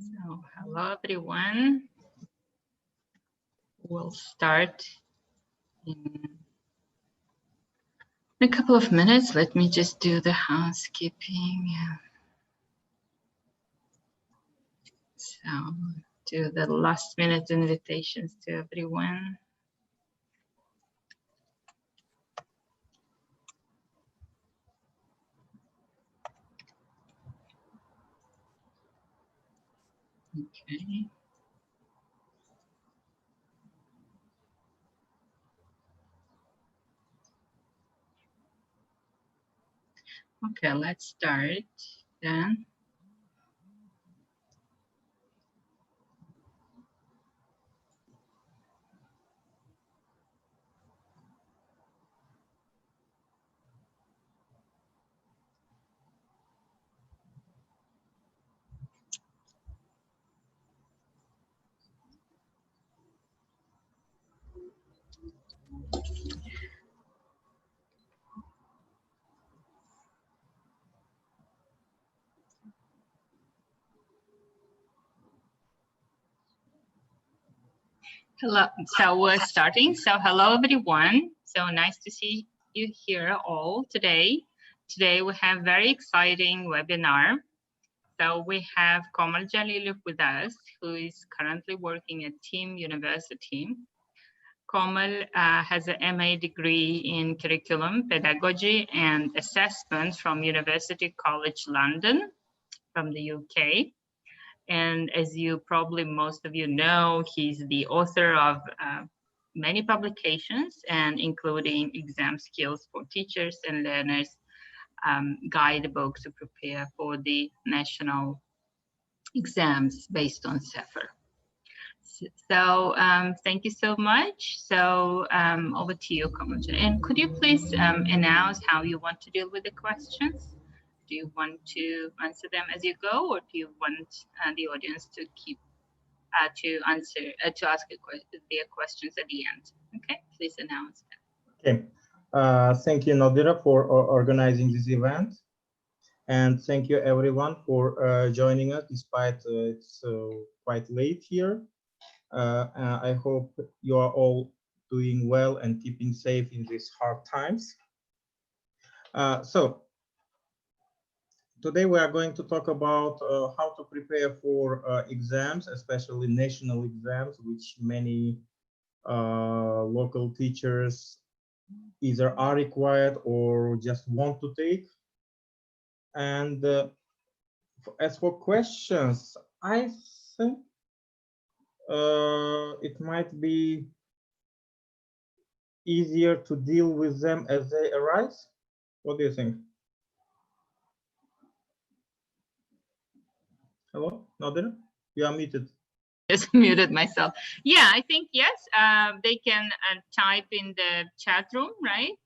So, hello everyone. We'll start in a couple of minutes. Let me just do the housekeeping. So, do the last minute invitations to everyone. Okay. Okay, let's start then. Hello, so we're starting. So hello everyone. So nice to see you here all today. Today we have very exciting webinar. So we have Komal Jalilov with us, who is currently working at Team University. Komal has an MA degree in curriculum, pedagogy and assessment from University College London from the UK. And as you probably most of you know, he's the author of many publications, and including exam skills for teachers and learners, guidebook to prepare for the national exams based on SEFR. So thank you so much. So over to you, Kamal. And could you please announce how you want to deal with the questions? Do you want to answer them as you go, or do you want the audience to keep to ask their questions at the end? Okay, please announce that. Okay, thank you, Nadira, for organizing this event, and thank you everyone for joining us despite it's quite late here. I hope you are all doing well and keeping safe in these hard times. So today we are going to talk about how to prepare for exams, especially national exams, which many local teachers either are required or just want to take. And as for questions, I think it might be easier to deal with them as they arise. What do you think? Hello, Nadir? You are muted. Just muted myself. Yeah, I think yes. They can type in the chat room, right?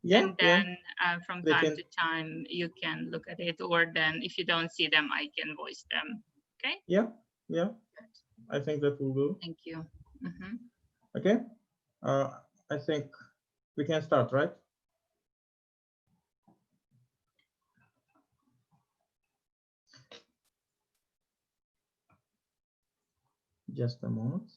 Yeah. And then from They time to time you can look at it, or then if you don't see them, I can voice them. Okay. Yeah. Yeah. I think that will do. Thank you. Okay. I think we can start, right? Just a moment.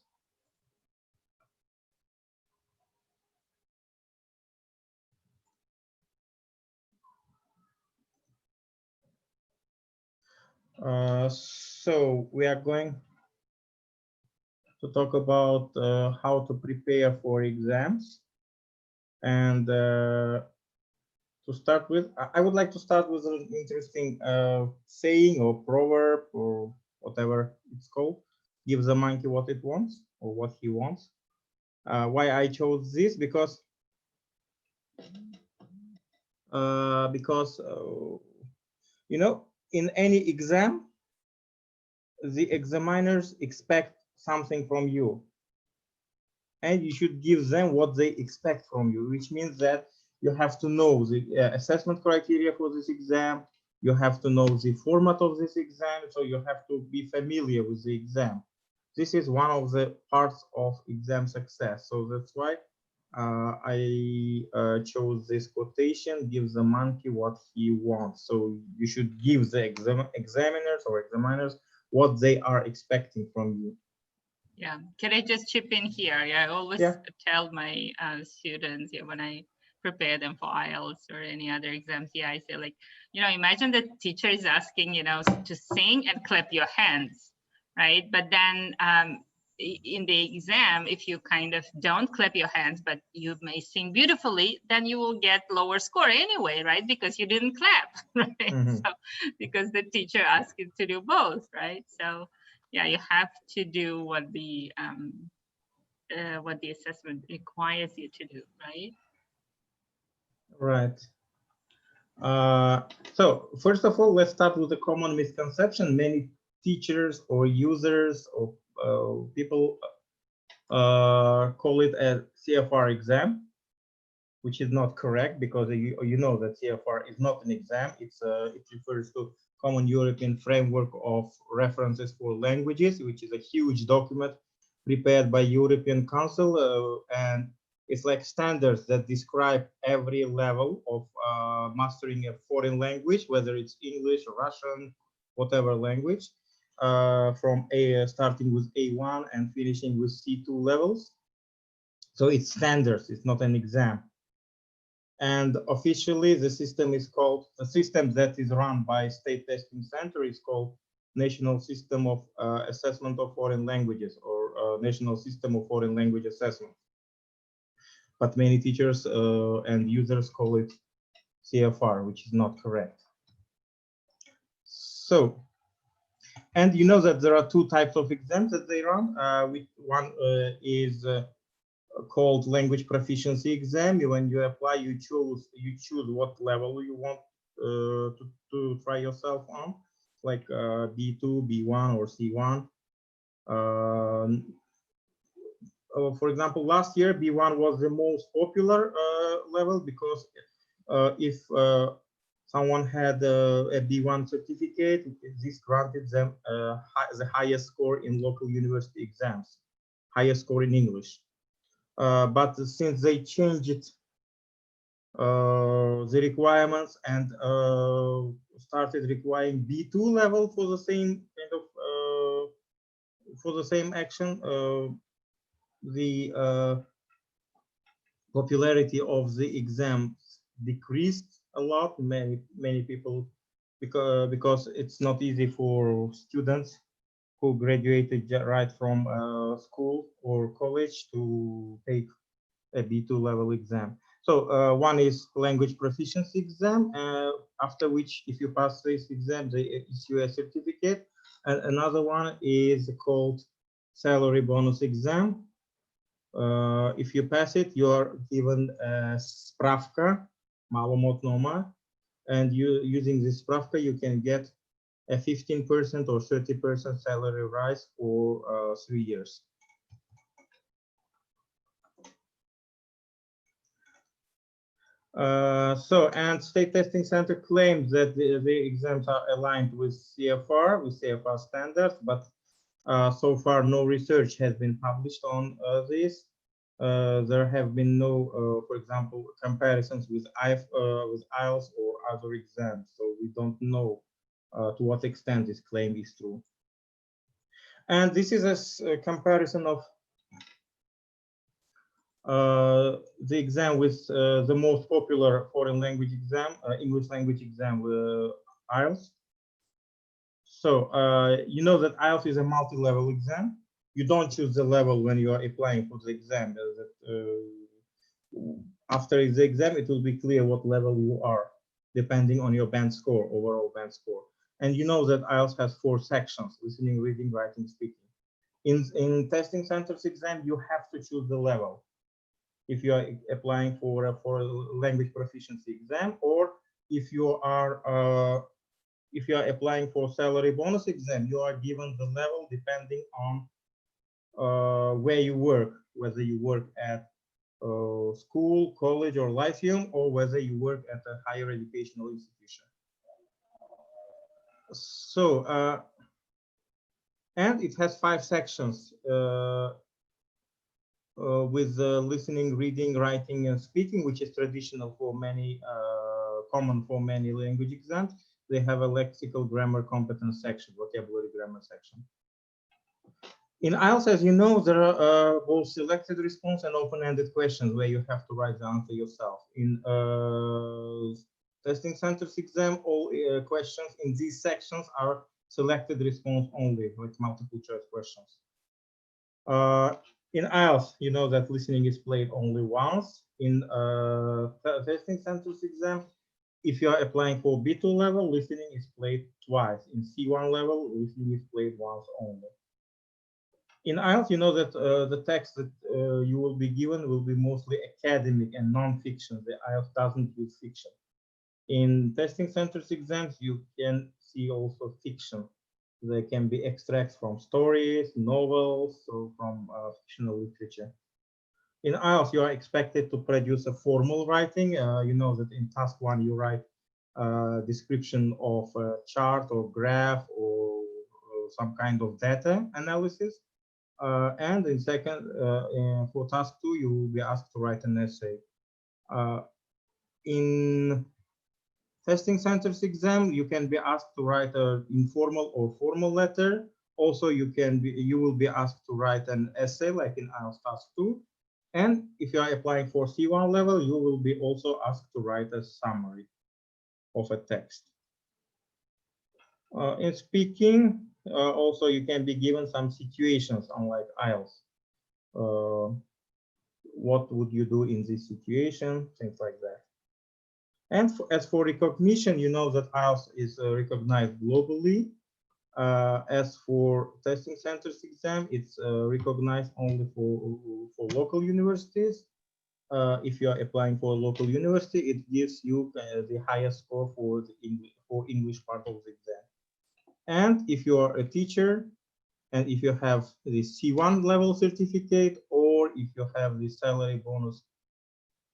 So we are going to talk about how to prepare for exams. And to start with, I would like to start with an interesting saying or proverb or whatever it's called. Give the monkey what it wants or what he wants. Why I chose this? Because you know, in any exam, the examiners expect something from you, and you should give them what they expect from you, which means that you have to know the assessment criteria for this exam, you have to know the format of this exam, so you have to be familiar with the exam. This is one of the parts of exam success, so that's why I chose this quotation, give the monkey what he wants. So you should give the examiners or examiners what they are expecting from you. Yeah, can I just chip in here? Yeah, I always tell my students, yeah, when I prepare them for IELTS or any other exams, yeah, I say, like, you know, imagine the teacher is asking, you know, to sing and clap your hands, right? But then in the exam, if you kind of don't clap your hands, but you may sing beautifully, then you will get lower score anyway, right? Because you didn't clap, right? Mm-hmm. So because the teacher asked you to do both, right? So yeah, you have to do what the assessment requires you to do, right? Right. So first of all, let's start with a common misconception. Many teachers or users or people call it a CFR exam, which is not correct, because you know that CFR is not an exam. It refers to Common European Framework of References for Languages, which is a huge document prepared by European Council, and it's like standards that describe every level of mastering a foreign language, whether it's English, Russian, whatever language, from starting with A1 and finishing with C2 levels. So it's standards, it's not an exam. And officially, the system that is run by State Testing Center is called National System of Assessment of Foreign Languages, or National System of Foreign Language Assessment. But many teachers and users call it CFR, which is not correct. So, and you know that there are two types of exams that they run. One is called language proficiency exam. When you apply, you choose what level you want to try yourself on, like B2, B1, or C1. For example, last year B1 was the most popular level, because if someone had a B1 certificate, this granted them the highest score in local university exams, highest score in English. But since they changed the requirements and started requiring B2 level for the same kind of for the same action, the popularity of the exam decreased a lot. Many people, because it's not easy for students who graduated right from school or college to take a B2 level exam. So one is language proficiency exam, after which, if you pass this exam, they issue a certificate. And another one is called salary bonus exam. If you pass it, you are given a spravka, malomot noma, and using this spravka, you can get a 15% or 30% salary rise for 3 years. And State Testing Center claims that the exams are aligned with CFR standards, but so far no research has been published on this. There have been no, for example, comparisons with IELTS or other exams, so we don't know to what extent this claim is true. And this is a comparison of the exam with the most popular foreign language exam, English language exam, IELTS. So you know that IELTS is a multi-level exam. You don't choose the level when you are applying for the exam. After the exam, it will be clear what level you are, depending on your band score, overall band score. And you know that IELTS has 4 sections: listening, reading, writing, speaking. In testing centers exam, you have to choose the level if you are applying for a language proficiency exam, or if you are applying for salary bonus exam, you are given the level depending on where you work, whether you work at school, college, or lyceum, or whether you work at a higher educational institution. So, and it has 5 sections. With listening, reading, writing, and speaking, which is traditional for many, common for many language exams. they have a lexical grammar competence section, vocabulary grammar section. In IELTS, as you know, there are both selected response and open-ended questions where you have to write the answer yourself. In testing centers exam, all questions in these sections are selected response only, like multiple choice questions. In IELTS, you know that listening is played only once. In testing centers exam, if you are applying for B2 level, listening is played twice. In C1 level, listening is played once only. In IELTS, you know that the text that you will be given will be mostly academic and non-fiction. The IELTS doesn't use fiction. In testing centers exams, you can see also fiction. There can be extracts from stories, novels, or from fictional literature. In IELTS, you are expected to produce a formal writing. You know that in task 1, you write a description of a chart or graph or some kind of data analysis. And in second, for task 2, you will be asked to write an essay. In testing centers exam, you can be asked to write an informal or formal letter. Also, you will be asked to write an essay like in IELTS task 2. And if you are applying for C1 level, you will be also asked to write a summary of a text. In speaking, also you can be given some situations unlike IELTS. What would you do in this situation? Things like that. And as for recognition, you know that IELTS is recognized globally. As for testing centers exam, it's recognized only for local universities. If you are applying for a local university, it gives you the highest score for the English part of the exam. And if you are a teacher, and if you have the C1 level certificate, or if you have the salary bonus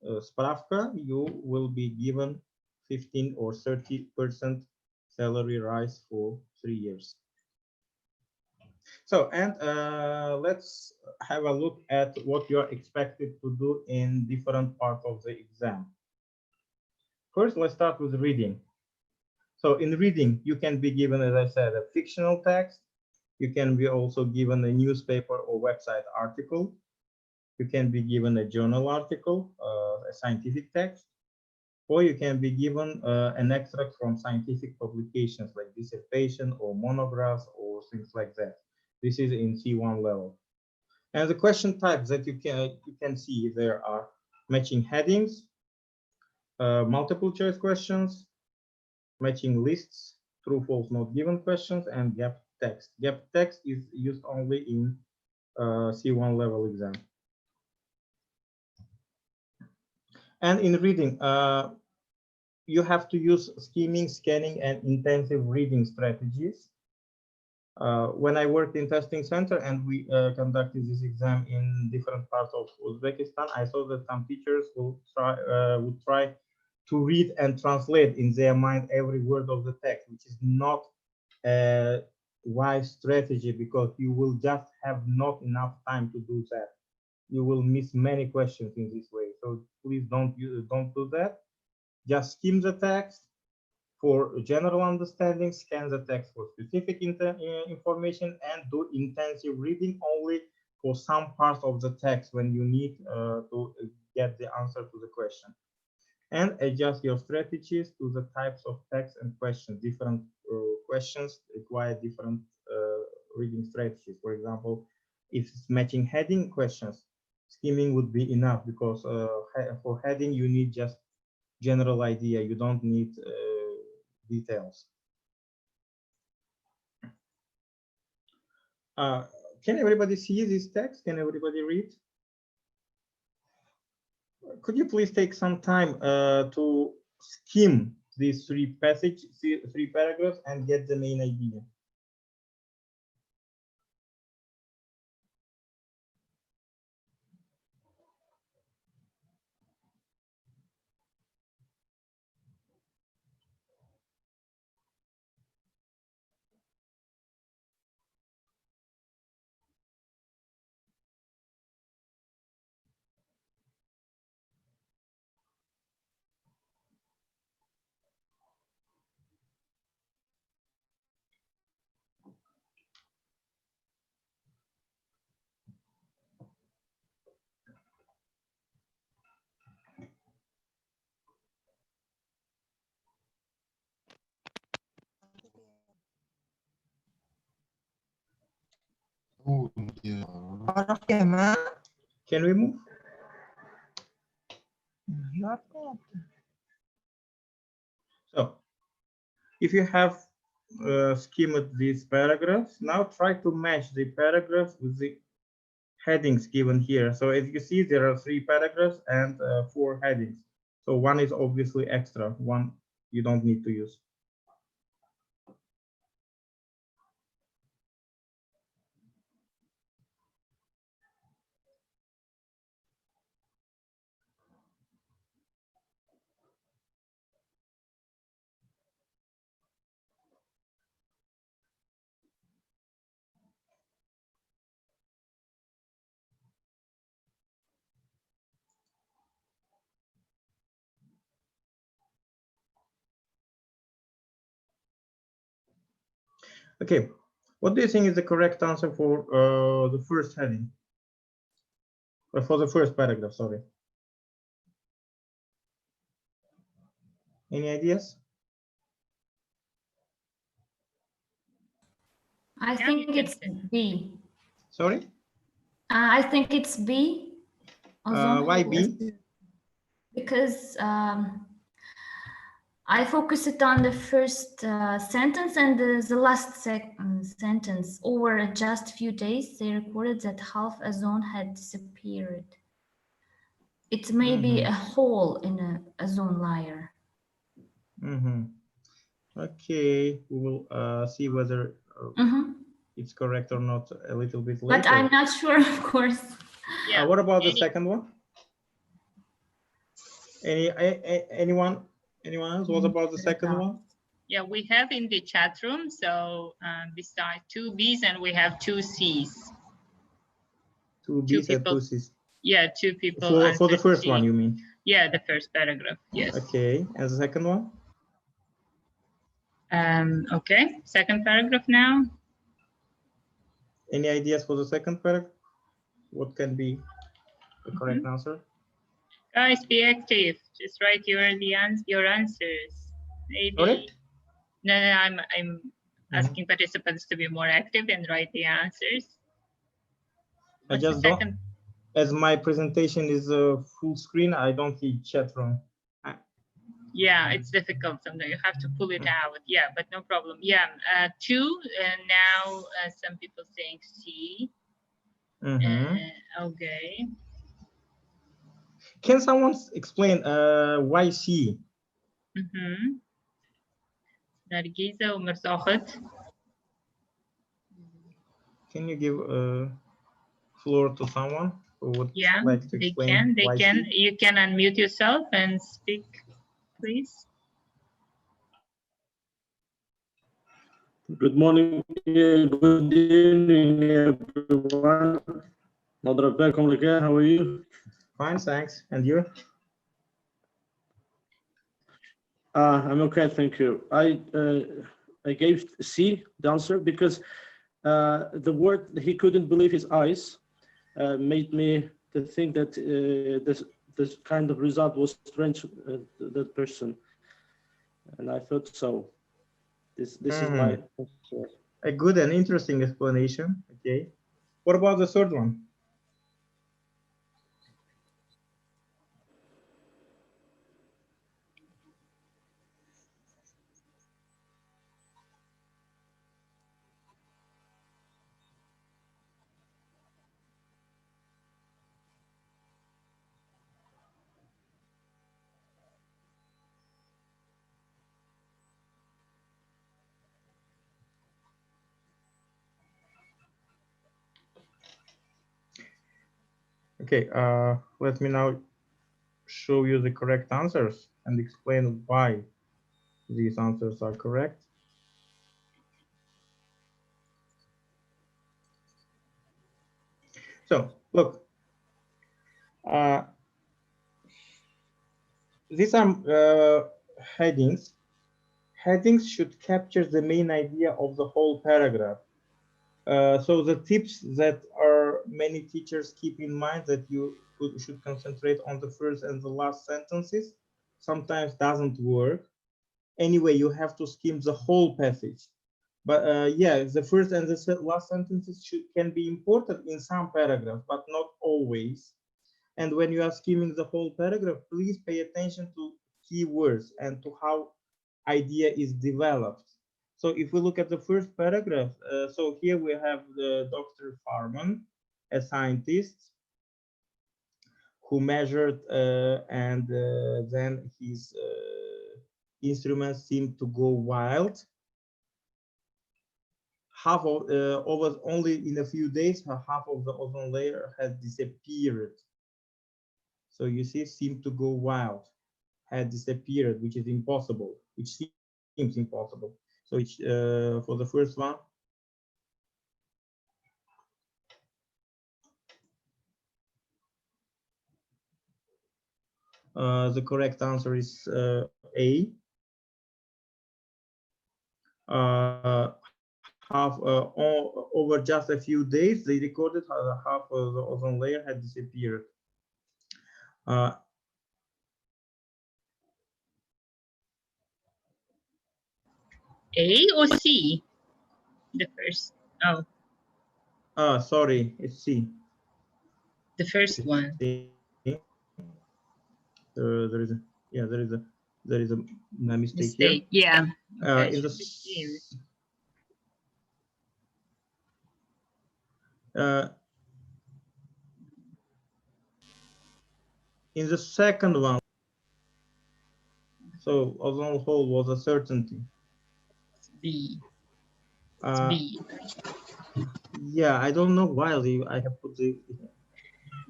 spravka, you will be given 15 or 30% salary rise for 3 years. So, and let's have a look at what you are expected to do in different parts of the exam. First, let's start with reading. So in reading, you can be given, as I said, a fictional text. You can be also given a newspaper or website article. You can be given a journal article, a scientific text, or you can be given an extract from scientific publications like dissertation or monographs or things like that. This is in C1 level. And the question types that you can see there are matching headings, multiple choice questions, matching lists, true, false, not given questions, and gap text. Gap text is used only in C1 level exam. And in reading, you have to use skimming, scanning, and intensive reading strategies. When I worked in testing center and we conducted this exam in different parts of Uzbekistan, I saw that some teachers would try to read and translate in their mind every word of the text, which is not a wise strategy because you will just have not enough time to do that. You will miss many questions in this way. So please don't do that. Just skim the text for general understanding, scan the text for specific information, and do intensive reading only for some parts of the text when you need to get the answer to the question. And adjust your strategies to the types of text and questions. Different questions require different reading strategies. For example, if it's matching heading questions, skimming would be enough because for heading you need just general idea. You don't need details. Can everybody see this text? Can everybody read? Could you please take some time to skim these three paragraphs and get the main idea? Can we move? So, if you have skimmed these paragraphs, now try to match the paragraph with the headings given here. So as you see, there are 3 paragraphs and 4 headings. So one is obviously extra, one you don't need to use. Okay, what do you think is the correct answer for the first heading? Or for the first paragraph, sorry. Any ideas? I think it's B. Sorry? I think it's B. Why B? Because I focused on the first sentence and the last sentence. Over just a few days, they recorded that half a zone had disappeared. It may be a hole in a zone layer. Okay, we will see whether it's correct or not a little bit later. But I'm not sure, of course. Yeah. What about the second one? Anyone else? What about the second one? Yeah, we have in the chat room. So besides 2 B's and we have 2 C's. 2 B's and 2 C's. Yeah, 2 people. For the first one, you mean? Yeah, the first paragraph. Yes. Okay, and the second one? Okay, second paragraph now. Any ideas for the second paragraph? What can be the correct answer? Guys, be active. Just write your answers. Maybe. Sorry? No, I'm asking participants to be more active and write the answers. I just don't. As my presentation is full screen, I don't see chat room. Yeah, it's difficult sometimes. You have to pull it out. Yeah, but no problem. Yeah, 2. And now some people saying C. Okay. Can someone explain why C? Nargiza Umar Sakhat. Can you give floor to someone who would like to explain? They can. You can unmute yourself and speak, please. Good morning, good evening, everyone. How are you? Fine, thanks. And you? I'm okay, thank you. I gave C the answer because the word he couldn't believe his eyes made me to think that this kind of result was strange that person, and I thought so. This is my answer. A good and interesting explanation. Okay. What about the third one? Okay, let me now show you the correct answers and explain why these answers are correct. So, look, these are headings. Headings should capture the main idea of the whole paragraph. So the tips that many teachers keep in mind that you should concentrate on the first and the last sentences sometimes doesn't work. Anyway, you have to skim the whole passage. But yeah, the first and the last sentences can be important in some paragraphs, but not always. And when you are skimming the whole paragraph, please pay attention to keywords and to how idea is developed. So if we look at the first paragraph, so here we have the Dr. Farman, a scientist who measured and then his instruments seemed to go wild. Half of over only in a few days, half of the ozone layer had disappeared. So you see, seemed to go wild, had disappeared, which is impossible, which seems impossible. So it's, for the first one, the correct answer is A. Over just a few days, they recorded how half of the ozone layer had disappeared. A or C? The first. Oh. Sorry, it's C. The first one. There is a, yeah, there is a mistake here. Yeah. Okay, In the second one, so ozone hole was a certainty. It's B. It's B. Yeah, I don't know why I have put the.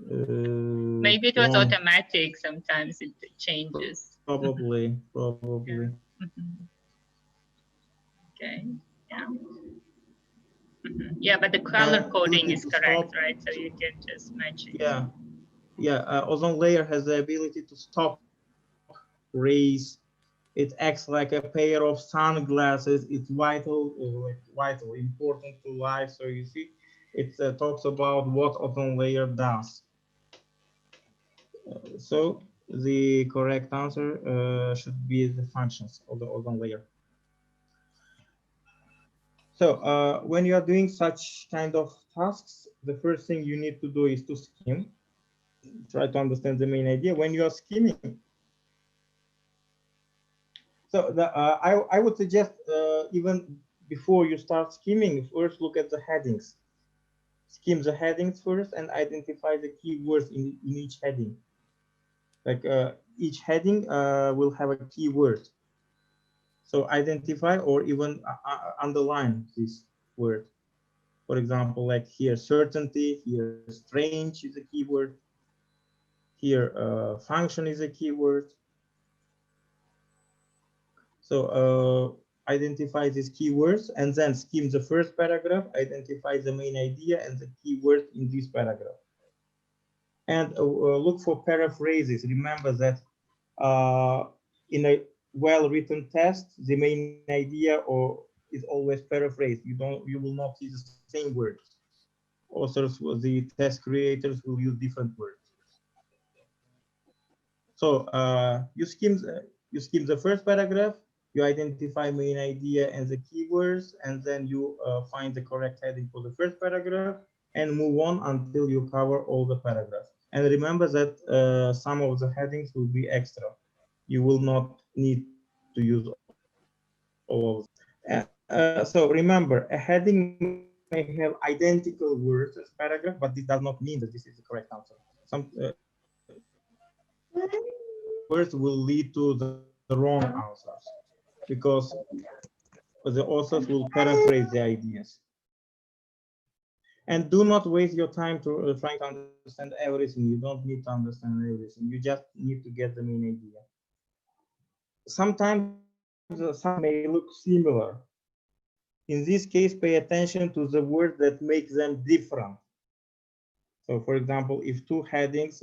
Maybe it was automatic. Sometimes it changes. Probably. Yeah. Okay. Yeah. Yeah, but the color coding is correct, right? So you can just match it. Yeah. Ozone layer has the ability to stop rays. It acts like a pair of sunglasses. It's vital, important to life. So you see, it talks about what ozone layer does. So the correct answer should be the functions of the ozone layer. So when you are doing such kind of tasks, the first thing you need to do is to skim. Try to understand the main idea. When you are skimming, so I would suggest even before you start skimming, first look at the headings. Skim the headings first and identify the keywords in each heading. Like each heading will have a keyword. So identify or even underline this word. For example, like here, certainty, here, strange is a keyword. Here, function is a keyword. So identify these keywords and then skim the first paragraph, identify the main idea and the keyword in this paragraph. And look for paraphrases. Remember that in a well-written text, the main idea is always paraphrased. You will not use the same words. Authors, the test creators will use different words. So you skim the first paragraph, you identify main idea and the keywords, and then you find the correct heading for the first paragraph and move on until you cover all the paragraphs. And remember that some of the headings will be extra. You will not need to use all of them. So remember, a heading may have identical words as paragraph, but this does not mean that this is the correct answer. Some words will lead to the wrong answers because the authors will paraphrase the ideas. And do not waste your time to trying to understand everything. You don't need to understand everything. You just need to get the main idea. Sometimes some may look similar. In this case, pay attention to the words that make them different. So for example, if two headings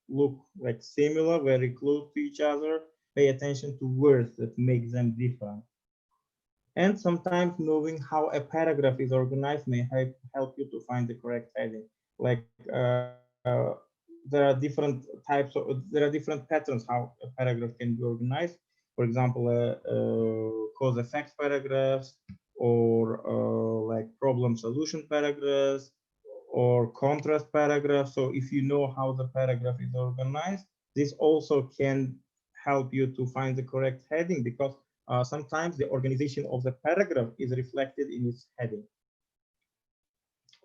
look like similar, very close to each other, pay attention to words that make them different. And sometimes knowing how a paragraph is organized may help you to find the correct heading. Like there are different types of, there are different patterns how a paragraph can be organized. For example, cause effect paragraphs or like problem solution paragraphs or contrast paragraphs. So if you know how the paragraph is organized, this also can help you to find the correct heading, because sometimes the organization of the paragraph is reflected in its heading.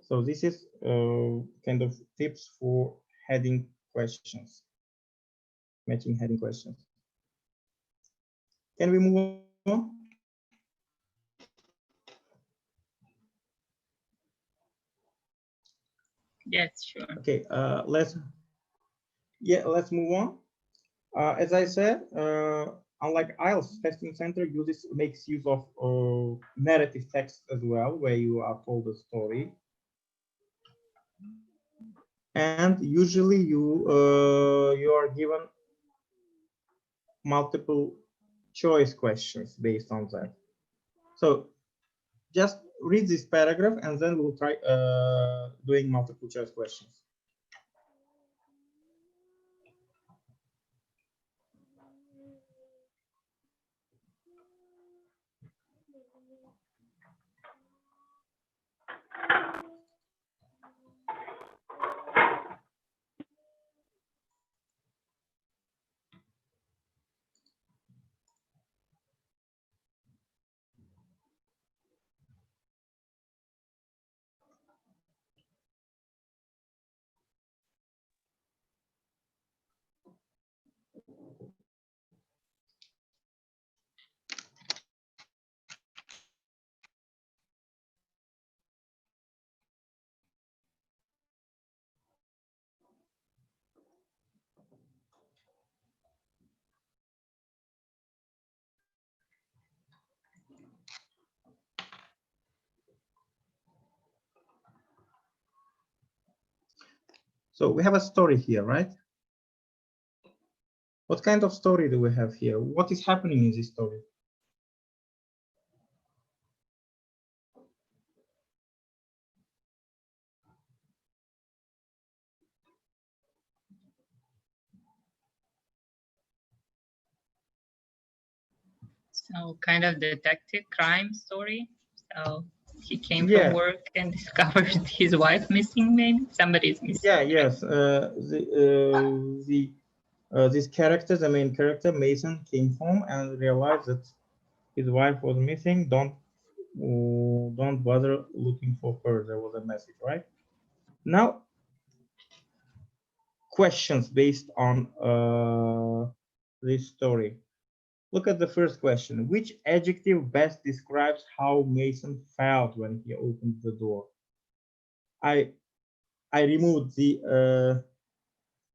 So this is kind of tips for heading questions, matching heading questions. Can we move on? Yes, sure. Okay, let's move on. As I said, unlike IELTS, testing center makes use of narrative text as well, where you are told a story, and usually you are given multiple choice questions based on that. So just read this paragraph, and then we'll try doing multiple choice questions. So we have a story here, right? What kind of story do we have here? What is happening in this story? So kind of detective crime story. So he came Yeah. from work and discovered his wife missing, maybe somebody's missing. Yeah, yes. This character, the main character, Mason, came home and realized that his wife was missing. Don't bother looking for her. There was a message, right? Now, questions based on this story. Look at the first question. Which adjective best describes how Mason felt when he opened the door? I removed the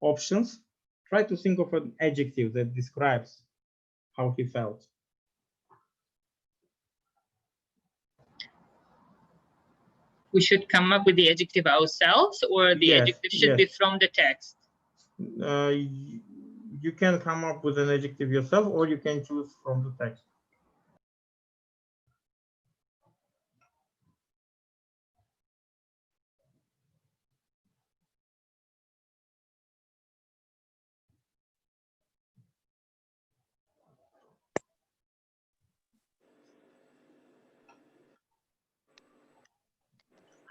options. Try to think of an adjective that describes how he felt. We should come up with the adjective ourselves, or the adjective should be from the text? You can come up with an adjective yourself, or you can choose from the text.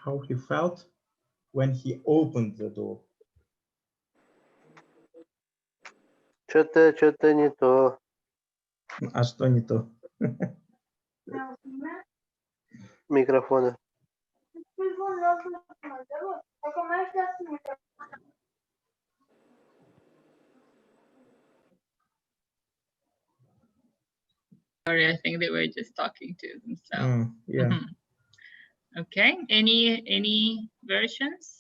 How he felt when he opened the door. Что-то не то. А что не то? Микрофона. Sorry, I think they were just talking to themselves. Yeah. Okay. Any versions?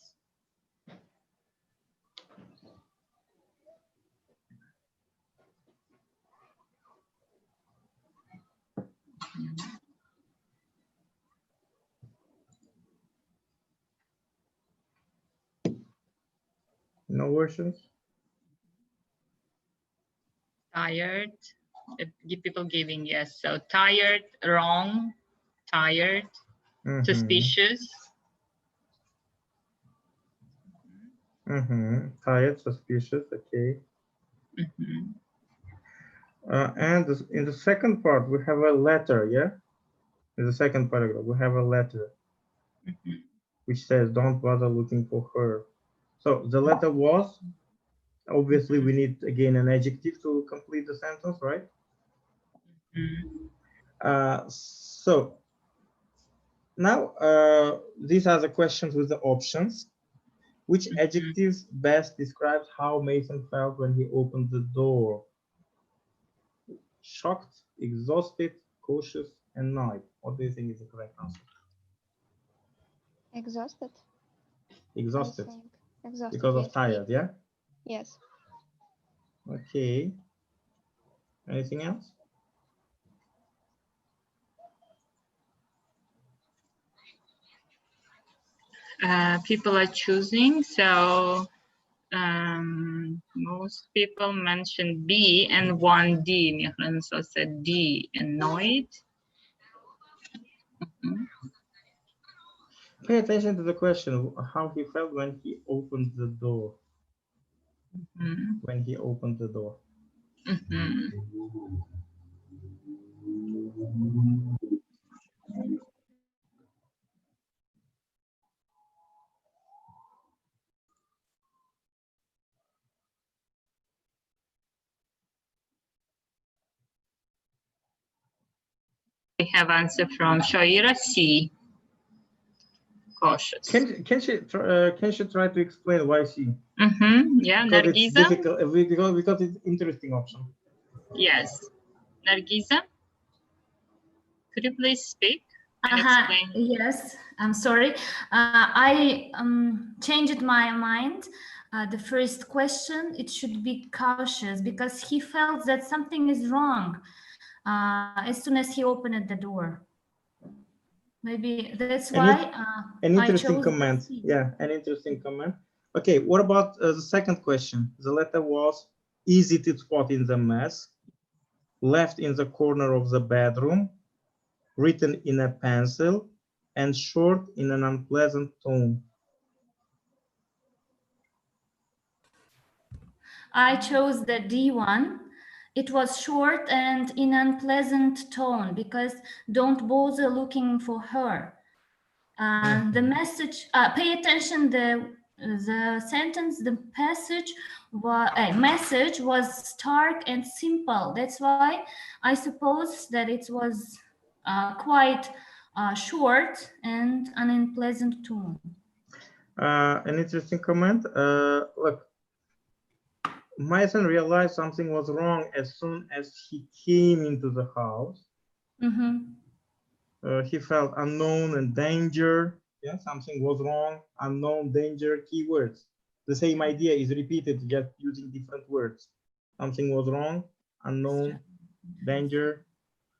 No versions? Tired. People giving yes. So tired, wrong, tired, suspicious. Tired, suspicious, okay. And in the second part, we have a letter, yeah? In the second paragraph, we have a letter Mhm. which says, "Don't bother looking for her." So the letter was, obviously, we need again an adjective to complete the sentence, right? So now these are the questions with the options. Which adjective best describes how Mason felt when he opened the door? Shocked, exhausted, cautious, annoyed. What do you think is the correct answer? Exhausted. Exhausted. I think. Exhausted. Because of Yes. tired, yeah? Yes. Okay. Anything else? People are choosing, so most people mentioned B and one D. Mihran also said D, annoyed. Pay attention to the question, how he felt when he opened the door. When he opened the door. We have answer from Shaira C. Cautious. Can she try to explain why she? Yeah, Because it's Nargiza. difficult. Because it's interesting option. Yes, Nargiza. Could you please speak and explain? Yes, I'm sorry. I changed my mind. The first question, it should be cautious because he felt that something is wrong as soon as he opened the door. Maybe that's why an interesting I chose comment. Yeah, an interesting comment. Okay, what about the second question? The letter was easy to spot in the mess, left in the corner of the bedroom, written in a pencil, and short in an unpleasant tone. I chose the D one. It was short and in unpleasant tone because don't bother looking for her. The message, pay attention, the sentence, the passage, message was stark and simple. That's why I suppose that it was quite short and an unpleasant tone. An interesting comment. Look, Mason realized something was wrong as soon as he came into the house. He felt unknown and danger. Yeah, something was wrong. Unknown, danger, keywords. The same idea is repeated, just using different words. Something was wrong, unknown, danger.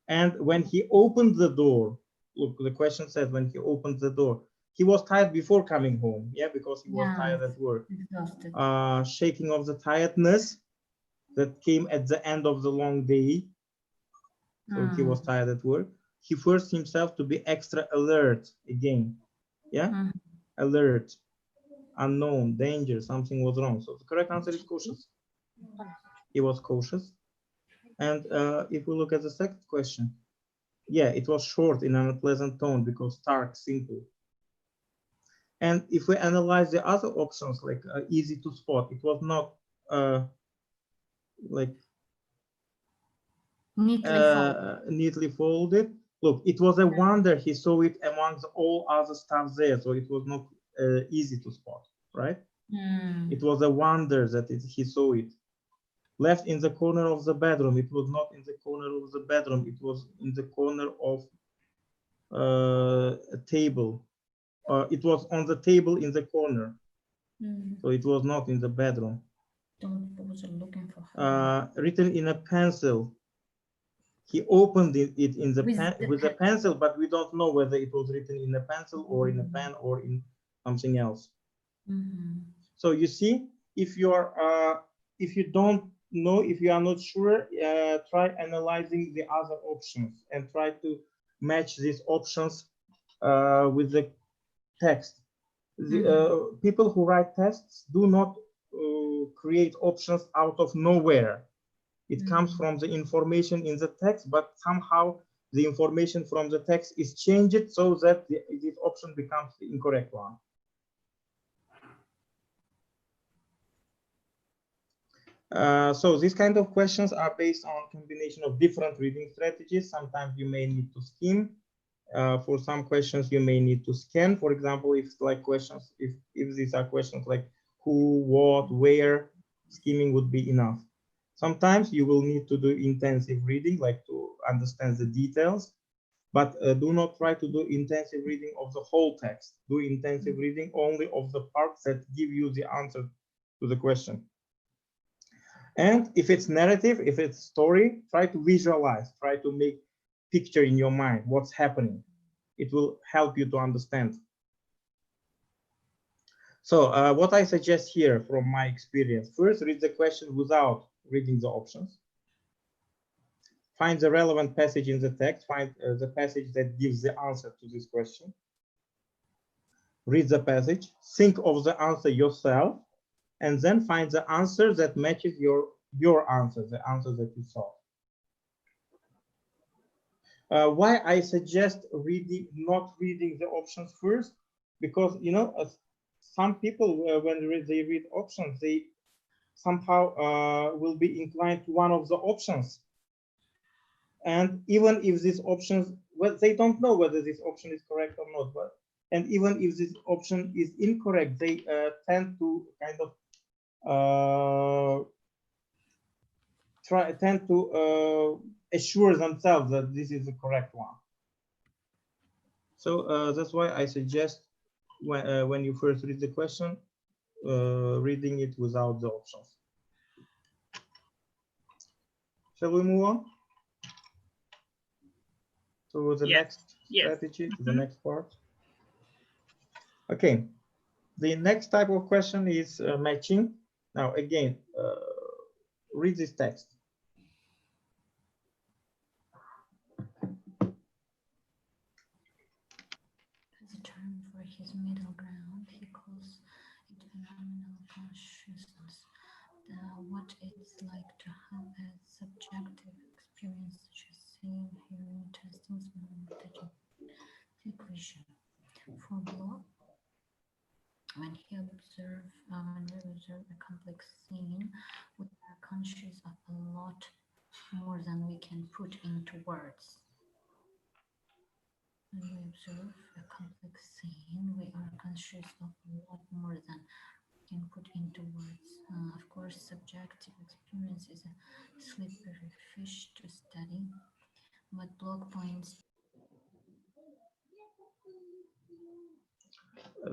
And when he opened the door, look, the question said when he opened the door, he was tired before coming home. Yeah, because he was tired at work. Shaking of the tiredness that came at the end of the long day. So he was tired at work. He forced himself to be extra alert again. Yeah, alert, unknown, danger, something was wrong. So the correct answer is cautious. He was cautious. And if we look at the second question, yeah, it was short in an unpleasant tone because stark, simple. And if we analyze the other options, like easy to spot, it was not like neatly folded. Look, it was a wonder he saw it amongst all other stuff there, so it was not easy to spot, right? It was a wonder that he saw it. Left in the corner of the bedroom. It was not in the corner of the bedroom. It was in the corner of a table. It was on the table in the corner. So it was not in the bedroom. Don't bother looking for her. Written in a pencil. He opened it in the with a pencil, but we don't know whether it was written in a pencil or in a pen or in something else. So you see, if you don't know, if you are not sure, try analyzing the other options and try to match these options with the text. People who write tests do not create options out of nowhere. It comes from the information in the text, but somehow the information from the text is changed so that this option becomes the incorrect one. So these kind of questions are based on combination of different reading strategies. Sometimes you may need to skim. For some questions, you may need to scan. For example, if it's like questions, if these are questions like who, what, where, skimming would be enough. Sometimes you will need to do intensive reading, like to understand the details, but do not try to do intensive reading of the whole text. Do intensive reading only of the parts that give you the answer to the question. And if it's narrative, if it's story, try to visualize, try to make picture in your mind what's happening. It will help you to understand. So what I suggest here from my experience, first read the question without reading the options. Find the relevant passage in the text, find the passage that gives the answer to this question. Read the passage, think of the answer yourself, and then find the answer that matches your answer, the answer that you saw. Why I suggest not reading the options first, because you know some people when they read options, they somehow will be inclined to one of the options, and even if these options, well, they don't know whether this option is correct or not, but and even if this option is incorrect, they tend to kind of assure themselves that this is the correct one. So that's why I suggest when you first read the question, reading it without the options. Shall we move on to the next strategy, to the next part? Okay, the next type of question is matching. Now again, read this text. As a term for his middle ground, he calls it phenomenal consciousness. What it's like to have a subjective experience such as seeing, hearing, tasting, smelling, touching, vision. For Bloch, when we observe a complex scene, we are conscious of a lot more than we can put into words. When we observe a complex scene, we are conscious of a lot more than we can put into words. Of course, subjective experience is a slippery fish to study, but Bloch points.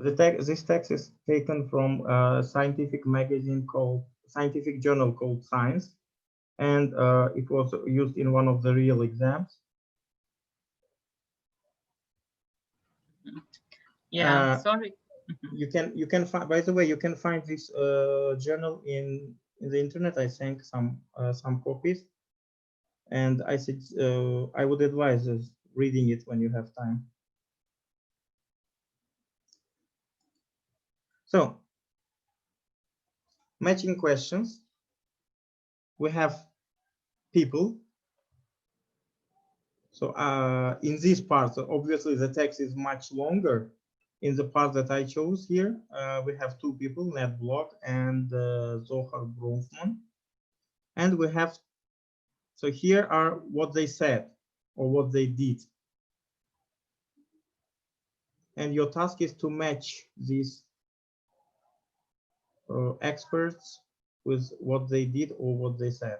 This text is taken from a scientific journal called Science, and it was used in one of the real exams. Yeah, sorry. You can find, by the way, you can find this journal in the internet. I think some copies, and I would advise reading it when you have time. So, matching questions. We have people. So in this part, so obviously the text is much longer. In the part that I chose here, we have two people, Ned Block and Zohar Bronfman. And we have, so here are what they said or what they did. And your task is to match these experts with what they did or what they said.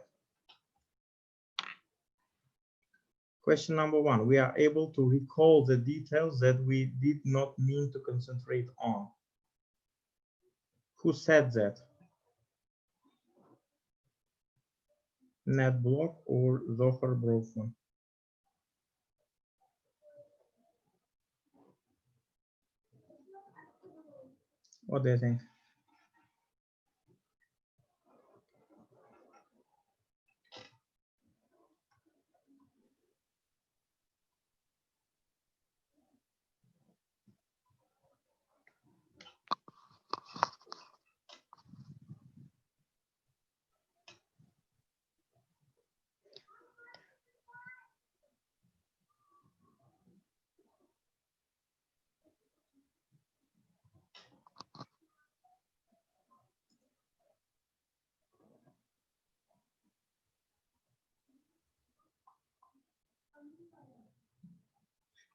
Question number one, we are able to recall the details that we did not mean to concentrate on. Who said that? Ned Block or Zohar Bronfman? What do you think?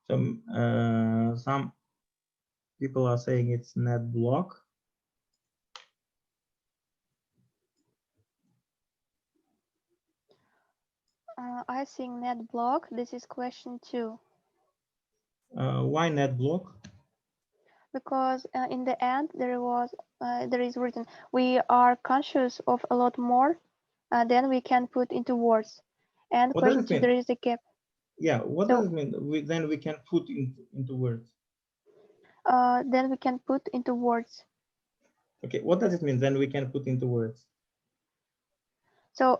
Some people are saying it's net block. I think net block. This is question 2. Why net block? Because in the end there is written we are conscious of a lot more than we can put into words. And What does question it 2, mean? there is a gap. Yeah, what So- does it mean? Then we can put into words. Then we can put into words. Okay, what does it mean? Then we can put into words. So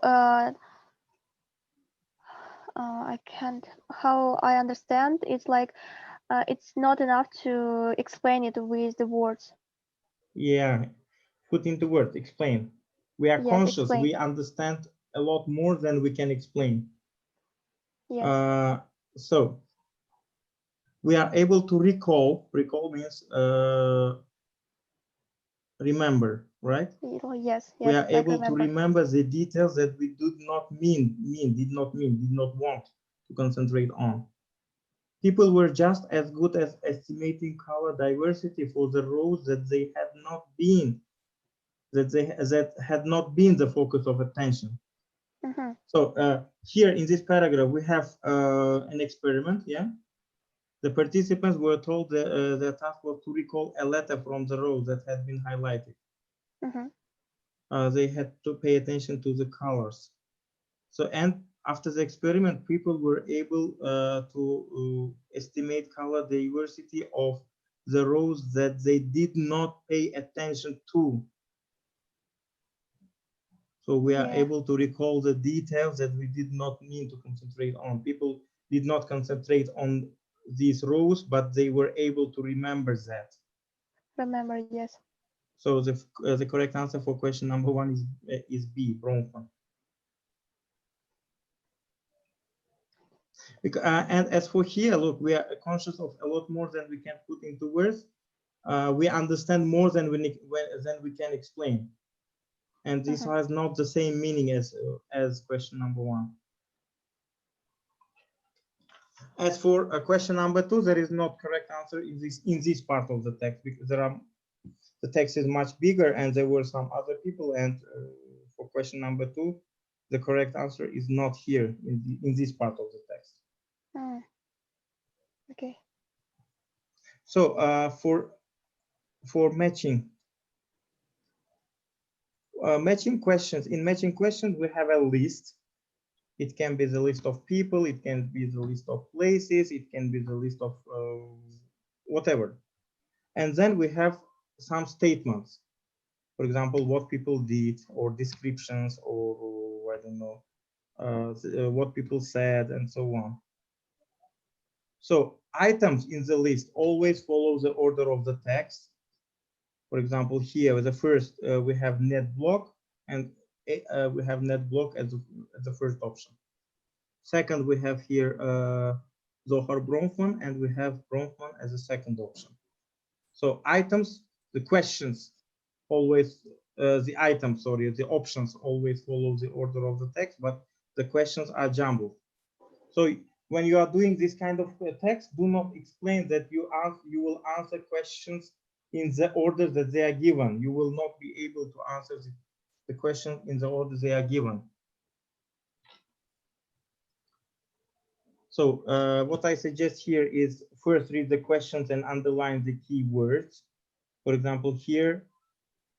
I can't. How I understand, it's like it's not enough to explain it with the words. Yeah, put into words, explain. We are Yes, conscious, explain. we understand a lot more than we can explain. Yes. So we are able to recall. Recall means remember, right? Yes. We are Like able to remember the details that we did not did not want to concentrate on. People were just as good as estimating color diversity for the rows that had not been the focus of attention. Mhm. So here in this paragraph we have an experiment. Yeah, the participants were told the task was to recall a letter from the rows that had been highlighted. Mhm. They had to pay attention to the colors. So, and after the experiment, people were able to estimate color diversity of the rows that they did not pay attention to. So we are Yeah. able to recall the details that we did not mean to concentrate on. People did not concentrate on these rows, but they were able to remember that. Remember, yes. So the correct answer for question number 1 is B, Bronfman. And as for here, look, we are conscious of a lot more than we can put into words. We understand more than we can explain. And this has not the same meaning as question number 1. As for question number 2, there is not correct answer in this part of the text, because the text is much bigger and there were some other people. And for question number 2, the correct answer is not here in this part of the text. Okay. So for matching questions, in matching questions we have a list. It can be the list of people, it can be the list of places, it can be the list of whatever. And then we have some statements, for example, what people did, or descriptions, or I don't know, what people said, and so on. So items in the list always follow the order of the text. For example, here the first we have net block, and we have net block as the first option. Second, we have here Zohar Bronfman, and we have Bronfman as a second option. So items, the questions always, the items, sorry, the options always follow the order of the text, but the questions are jumbled. So when you are doing this kind of text, do not explain that you will answer questions in the order that they are given. You will not be able to answer the question in the order they are given. So what I suggest here is first read the questions and underline the key words. For example, here,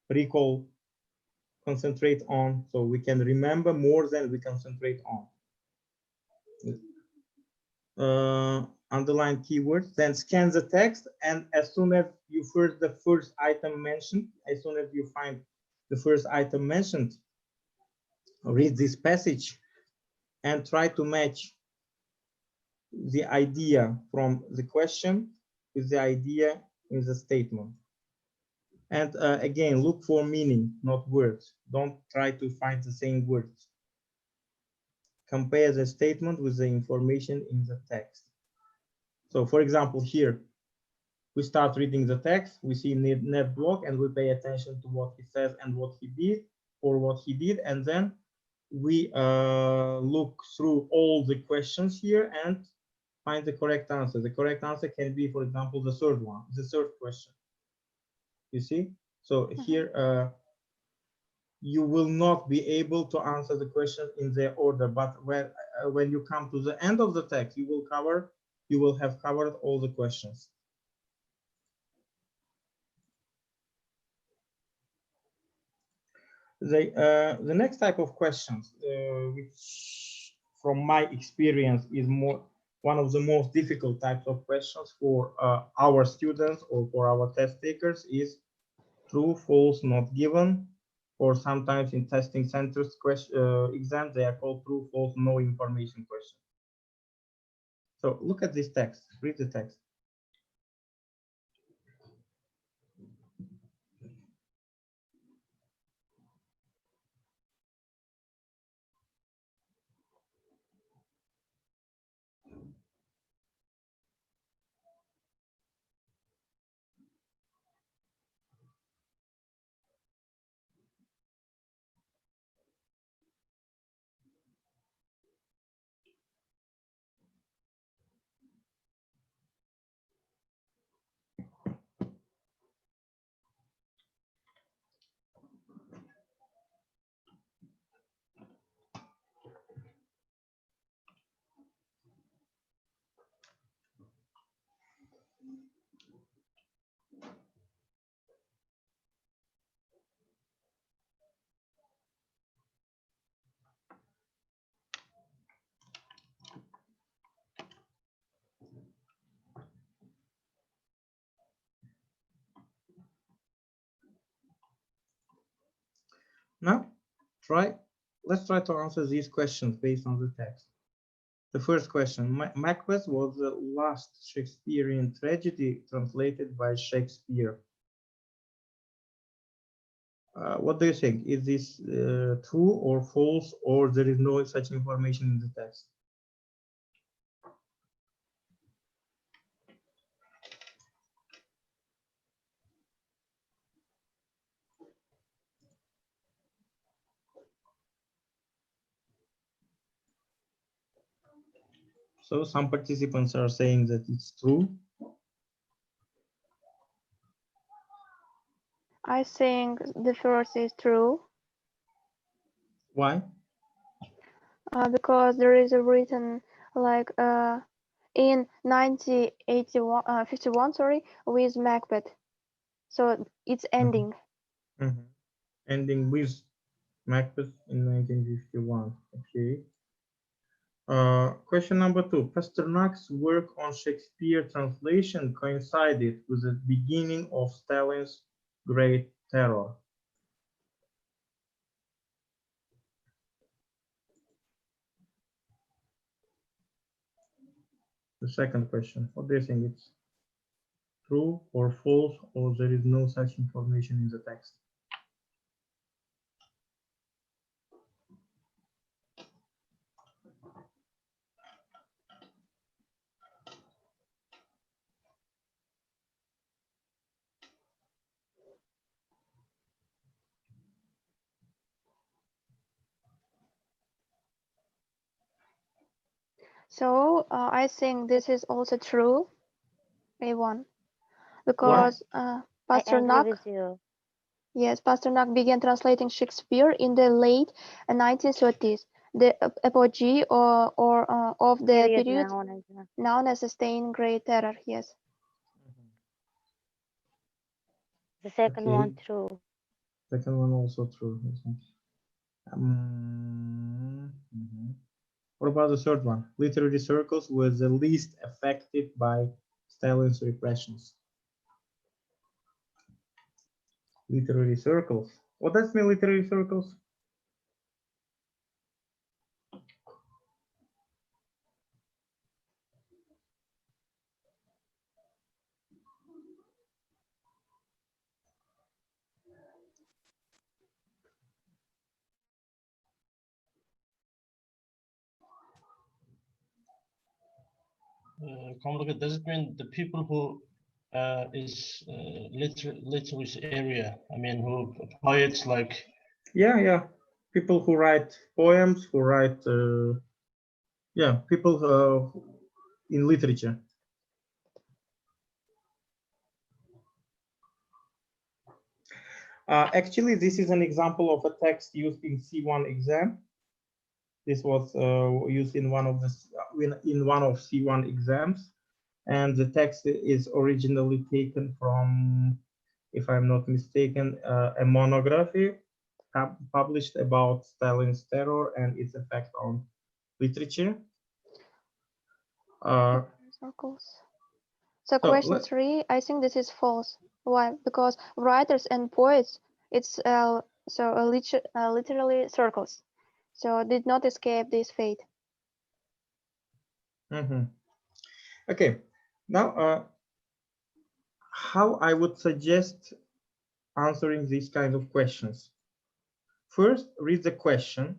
recall, concentrate on, so we can remember more than we concentrate on. Underline keywords, then scan the text, and as soon as you the first item mentioned, as soon as you find the first item mentioned, read this passage and try to match the idea from the question with the idea in the statement. And again, look for meaning, not words. Don't try to find the same words. Compare the statement with the information in the text. So for example, here, we start reading the text, we see net block, and we pay attention to what he says and what he did, or what he did, and then we look through all the questions here and find the correct answer. The correct answer can be, for example, the third one, the third question. You see? So here you will not be able to answer the question in their order, but when you come to the end of the text, you will have covered all the questions. The next type of questions, which from my experience is one of the most difficult types of questions for our students or for our test takers, is true, false, not given, or sometimes in testing centers exams, they are called true, false, no information questions. So look at this text, read the text. Now, let's try to answer these questions based on the text. The first question, Macbeth was the last Shakespearean tragedy translated by Shakespeare. What do you think? Is this true or false, or there is no such information in the text? So some participants are saying that it's true. I think the first is true. Why? Because there is a written like in 1951, sorry, with Macbeth. So it's ending. Ending with Macbeth in 1951. Okay. Question number 2. Pasternak's work on Shakespeare translation coincided with the beginning of Stalin's Great Terror. The second question, what do you think? It's true or false, or there is no such information in the text? So I think this is also true. A1, because Pasternak. Yes, Pasternak began translating Shakespeare in the late 1930s, the apogee of the period known as the Stalin's Great Terror. Yes. The second one true. Second one also true. What about the third one? Literary circles were the least affected by Stalin's repressions. Literary circles. What does mean, literary circles? Does it mean the people who is literary area? I mean, who poets like? Yeah. People who write poems, who write, yeah, people in literature. Actually, this is an example of a text used in C1 exam. This was used in one of the C1 exams, and the text is originally taken from, if I'm not mistaken, a monography published about Stalin's terror and its effect on literature. Circles. So question 3, I think this is false. Why? Because writers and poets, it's literally circles. So did not escape this fate. Okay, now how I would suggest answering these kind of questions. First, read the question.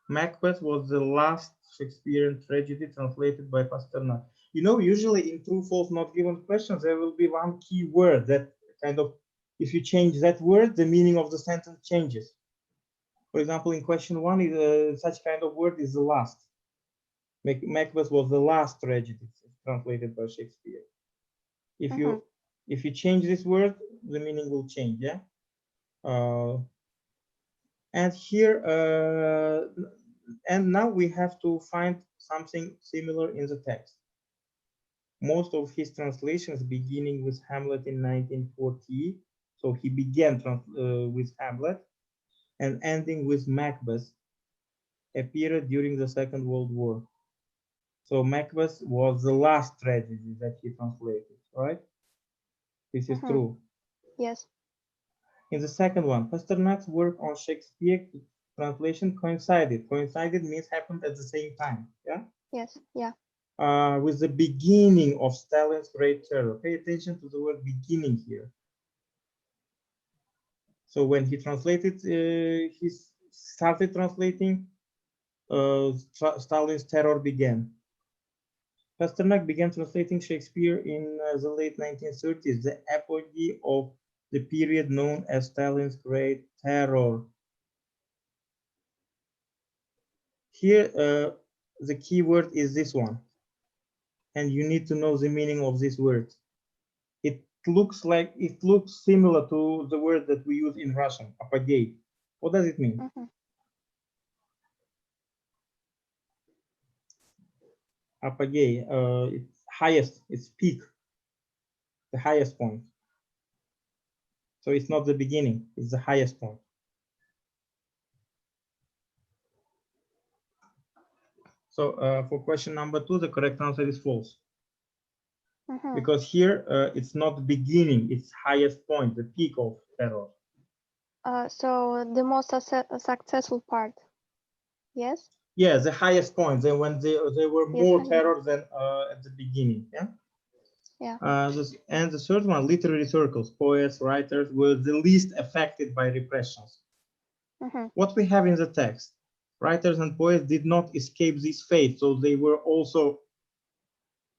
Macbeth was the last Shakespearean tragedy translated by Pasternak. You know, usually in true, false, not given questions, there will be one key word that kind of, if you change that word, the meaning of the sentence changes. For example, in question 1, such kind of word is the last. Macbeth was the last tragedy translated by Shakespeare. If you change this word, the meaning will change. Yeah. And here, and now we have to find something similar in the text. Most of his translations beginning with Hamlet in 1940, so he began with Hamlet, and ending with Macbeth, appeared during the Second World War. So Macbeth was the last tragedy that he translated, right? This is true. Yes. In the second one, Pasternak's work on Shakespeare translation coincided. Coincided means happened at the same time. Yeah. Yes. Yeah. With the beginning of Stalin's Great Terror. Pay attention to the word beginning here. So when he translated, he started translating, Stalin's terror began. Pasternak began translating Shakespeare in the late 1930s, the apogee of the period known as Stalin's Great Terror. Here, the key word is this one, and you need to know the meaning of this word. It looks similar to the word that we use in Russian, apogee. What does it mean? Apogee, it's highest, it's peak, the highest point. So it's not the beginning, it's the highest point. So for question number 2, the correct answer is false. Because here it's not the beginning, it's highest point, the peak of terror. So the most successful part. Yes? Yeah, the highest point. Then when they were more terror than at the beginning. Yeah. Yeah. And the third one, literary circles, poets, writers were the least affected by repressions. What we have in the text, writers and poets did not escape this fate, so they were also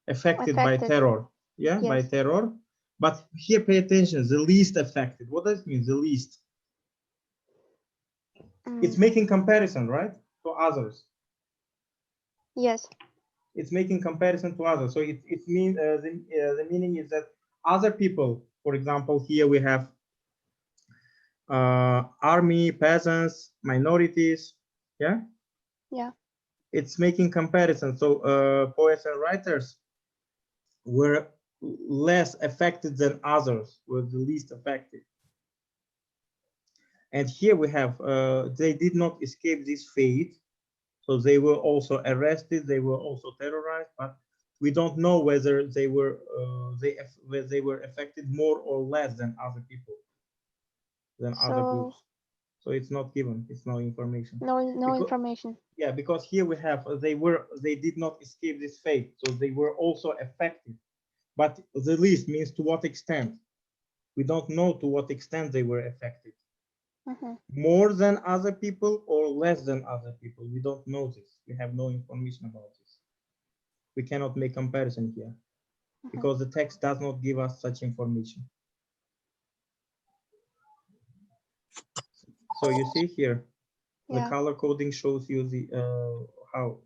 affected by terror. Yeah, yes. By terror. But here, pay attention, the least affected. What does it mean, the least? It's making comparison, right, to others. Yes. It's making comparison to others. So it means the meaning is that other people, for example, here we have army, peasants, minorities. Yeah. Yeah. It's making comparison. So poets and writers were less affected than others, were the least affected. And here we have they did not escape this fate. So they were also arrested, they were also terrorized, but we don't know whether they were affected more or less than other people, than other groups. So it's not given, it's no information. No information. Yeah, because here we have they did not escape this fate, so they were also affected. But the least means to what extent? We don't know to what extent they were affected. More than other people or less than other people. We don't know this. We have no information about this. We cannot make comparison here because the text does not give us such information. So you see here, the Yeah. color coding shows you the how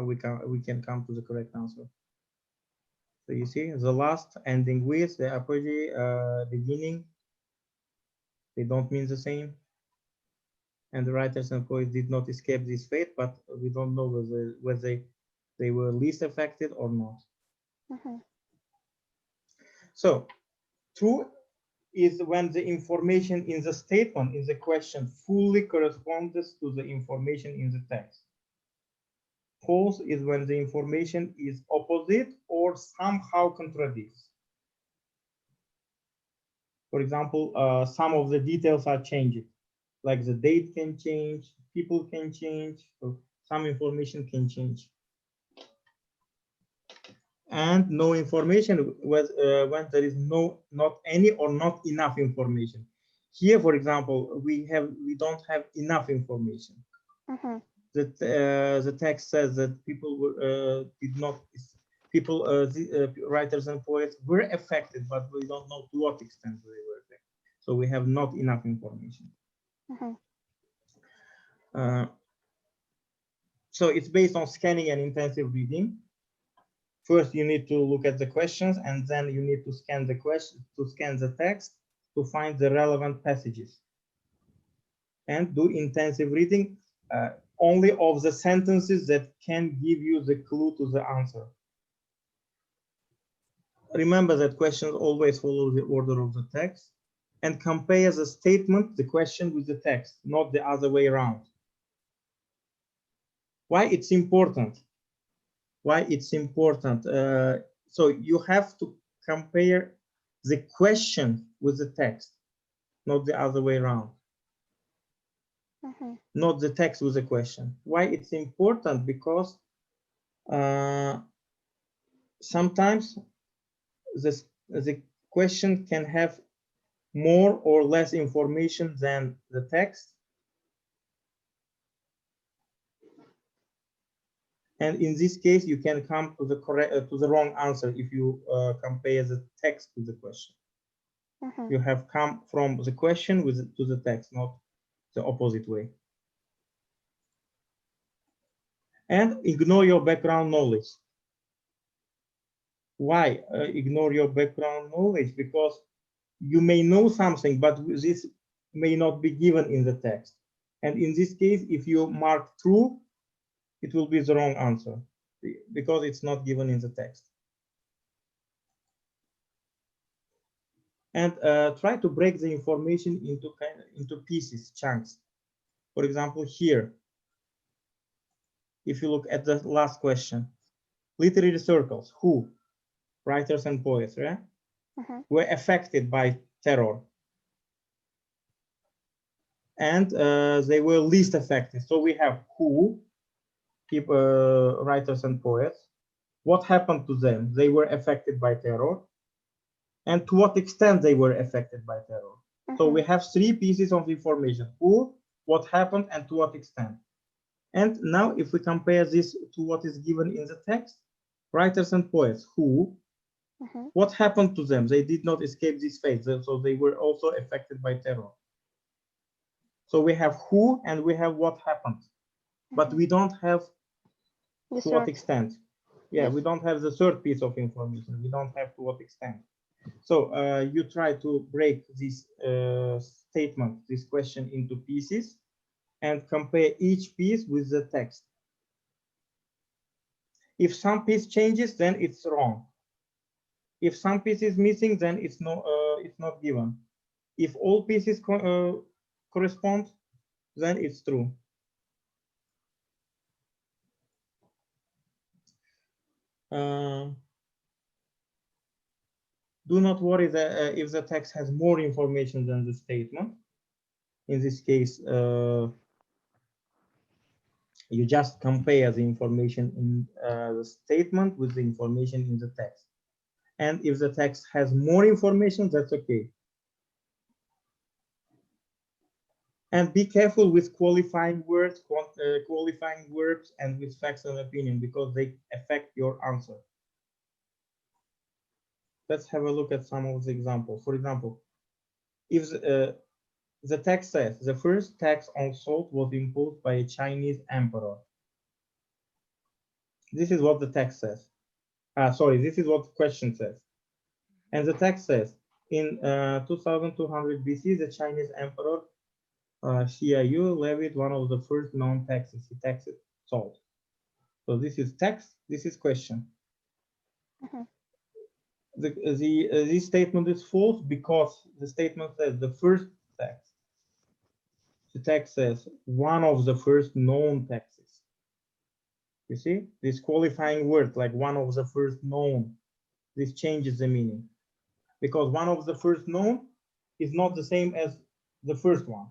we can come to the correct answer. So you see the last ending with the apogee beginning, they don't mean the same. And the writers and poets did not escape this fate, but we don't know whether they were least affected or not. Mhm. So true is when the information in the statement in the question fully corresponds to the information in the text. False is when the information is opposite or somehow contradicts. For example, some of the details are changed, like the date can change, people can change, so some information can change. And no information when there is not any or not enough information. Here, for example, we don't have enough information. Mhm. That the text says that people did not writers and poets were affected, but we don't know to what extent they were affected. So we have not enough information. Mhm. So it's based on scanning and intensive reading. First, you need to look at the questions, and then you need to scan the text to find the relevant passages, and do intensive reading only of the sentences that can give you the clue to the answer. Remember that questions always follow the order of the text, and compare the statement, the question, with the text, not the other way around. Why it's important? Why it's important? So you have to compare the question with the text, not the other way around. Mhm. Not the text with the question. Why it's important? Because sometimes the question can have more or less information than the text. And in this case, you can come to the correct to the wrong answer if you compare the text to the question. Mhm. You have come from the question to the text, not the opposite way. And ignore your background knowledge. Why ignore your background knowledge? Because you may know something, but this may not be given in the text. And in this case, if you mark true, it will be the wrong answer because it's not given in the text. And try to break the information into pieces, chunks. For example, here, if you look at the last question, literary circles, who? Writers and poets, right? Were affected by terror. And they were least affected. So we have who, people, writers and poets. What happened to them? They were affected by terror. And to what extent they were affected by terror. So we have three pieces of information: who, what happened, and to what extent. And now if we compare this to what is given in the text, writers and poets, who, what happened to them? They did not escape this fate, so they were also affected by terror. So we have who and we have what happened, but we don't have to what extent. Yeah, we don't have the third piece of information. We don't have to what extent. So you try to break this statement, this question, into pieces and compare each piece with the text. If some piece changes, then it's wrong. If some piece is missing, then it's not given. If all pieces correspond, then it's true. Do not worry that if the text has more information than the statement. In this case, you just compare the information in the statement with the information in the text. And if the text has more information, that's okay. And be careful with qualifying words, qualifying verbs, and with facts and opinion, because they affect your answer. Let's have a look at some of the examples. For example, if The text says the first tax on salt was imposed by a Chinese emperor. This is what the text says. Sorry, this is what the question says. And the text says in 2200 BC, the Chinese emperor Xia Yu levied one of the first known taxes. He taxed salt. So this is text, this is question. This statement is false because the statement says the first tax. The text says one of the first known taxes. You see, this qualifying word, like one of the first known, this changes the meaning. Because one of the first known is not the same as the first one.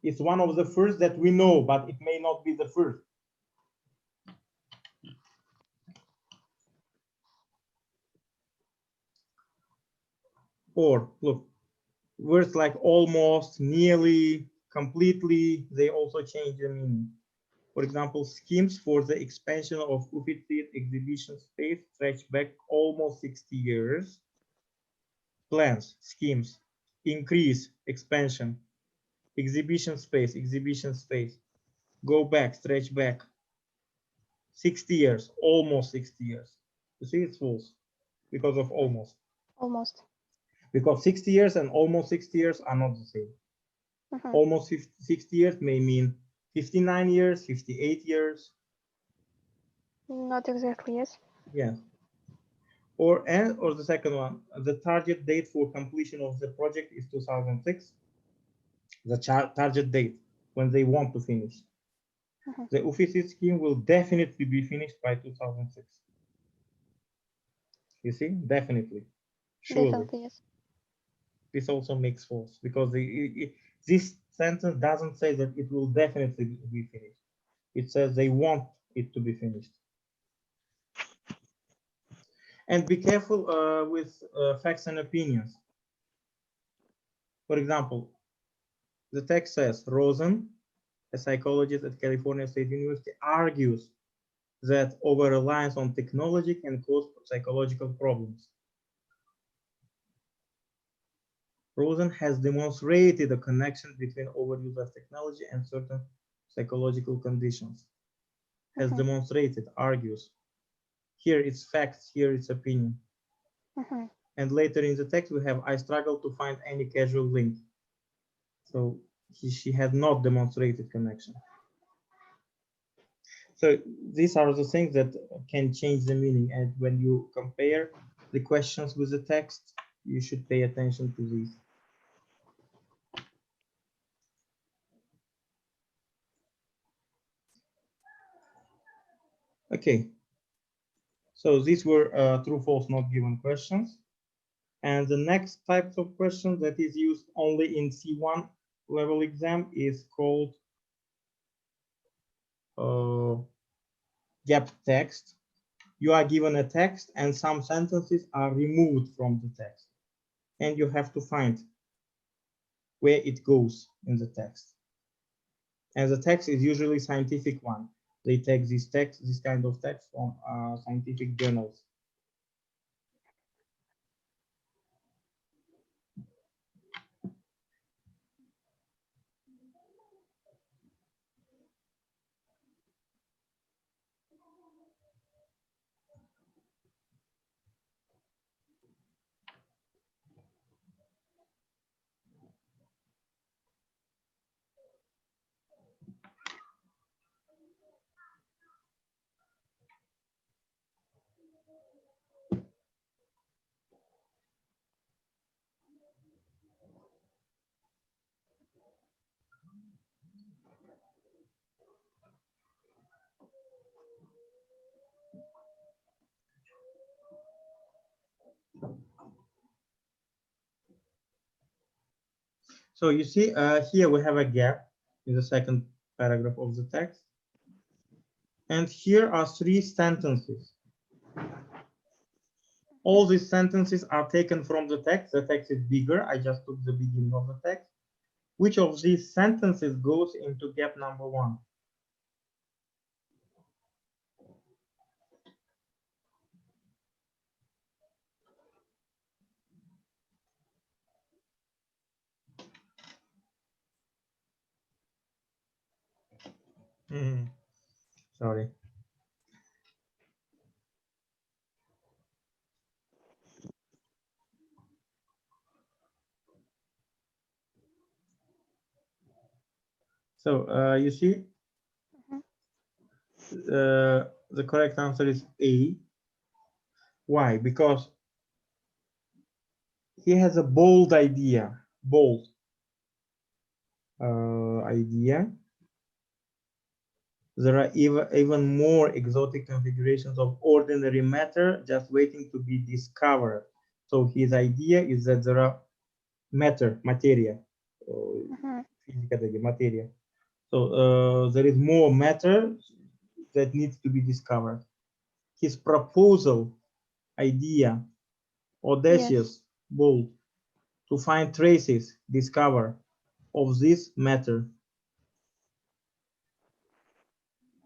It's one of the first that we know, but it may not be the first. Or look, words like almost, nearly, completely, they also change the meaning. For example, schemes for the expansion of Uffizi exhibition space stretch back almost 60 years. Plans, schemes, increase, expansion, exhibition space, go back, stretch back. 60 years, almost 60 years. You see, it's false because of almost. Almost. Because 60 years and almost 60 years are not the same. Almost 60 years may mean 59 years, 58 years. Not exactly, yes. Yeah. Or the second one, the target date for completion of the project is 2006. The target date when they want to finish. The Uffizi scheme will definitely be finished by 2006. You see, definitely, surely. Definitely, yes. This also makes false because this sentence doesn't say that it will definitely be finished. It says they want it to be finished. And be careful with facts and opinions. For example, the text says Rosen, a psychologist at California State University, argues that over-reliance on technology can cause psychological problems. Rosen has demonstrated a connection between overuse of technology and certain psychological conditions. Has demonstrated, argues. Here it's facts, here it's opinion. And later in the text we have, I struggle to find any causal link. So she had not demonstrated connection. So these are the things that can change the meaning. And when you compare the questions with the text, you should pay attention to these. Okay. So these were true, false, not given questions. And the next type of question that is used only in C1 level exam is called gap text. You are given a text and some sentences are removed from the text. And you have to find where it goes in the text. And the text is usually scientific one. They take this kind of text from scientific journals. So you see here we have a gap in the second paragraph of the text. And here are 3 sentences. All these sentences are taken from the text. The text is bigger. I just took the beginning of the text. Which of these sentences goes into gap number 1? Sorry. So you see, the correct answer is A. Why? Because he has a bold idea. Bold idea. There are even more exotic configurations of ordinary matter just waiting to be discovered. So his idea is that there are materia, materia. So there is more matter that needs to be discovered. His proposal, idea, audacious, bold, to find traces, discover, of this matter.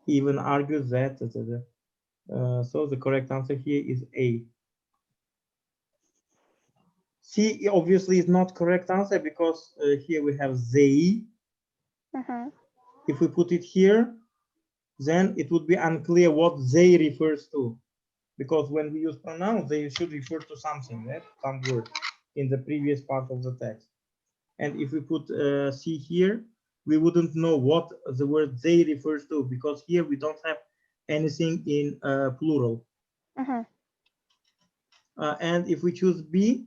He even argues that, so the correct answer here is A. C obviously is not correct answer because here we have they. If we put it here, then it would be unclear what they refers to. Because when we use pronouns, they should refer to something, right? Some word in the previous part of the text. And if we put C here, we wouldn't know what the word they refers to because here we don't have anything in plural. And if we choose B,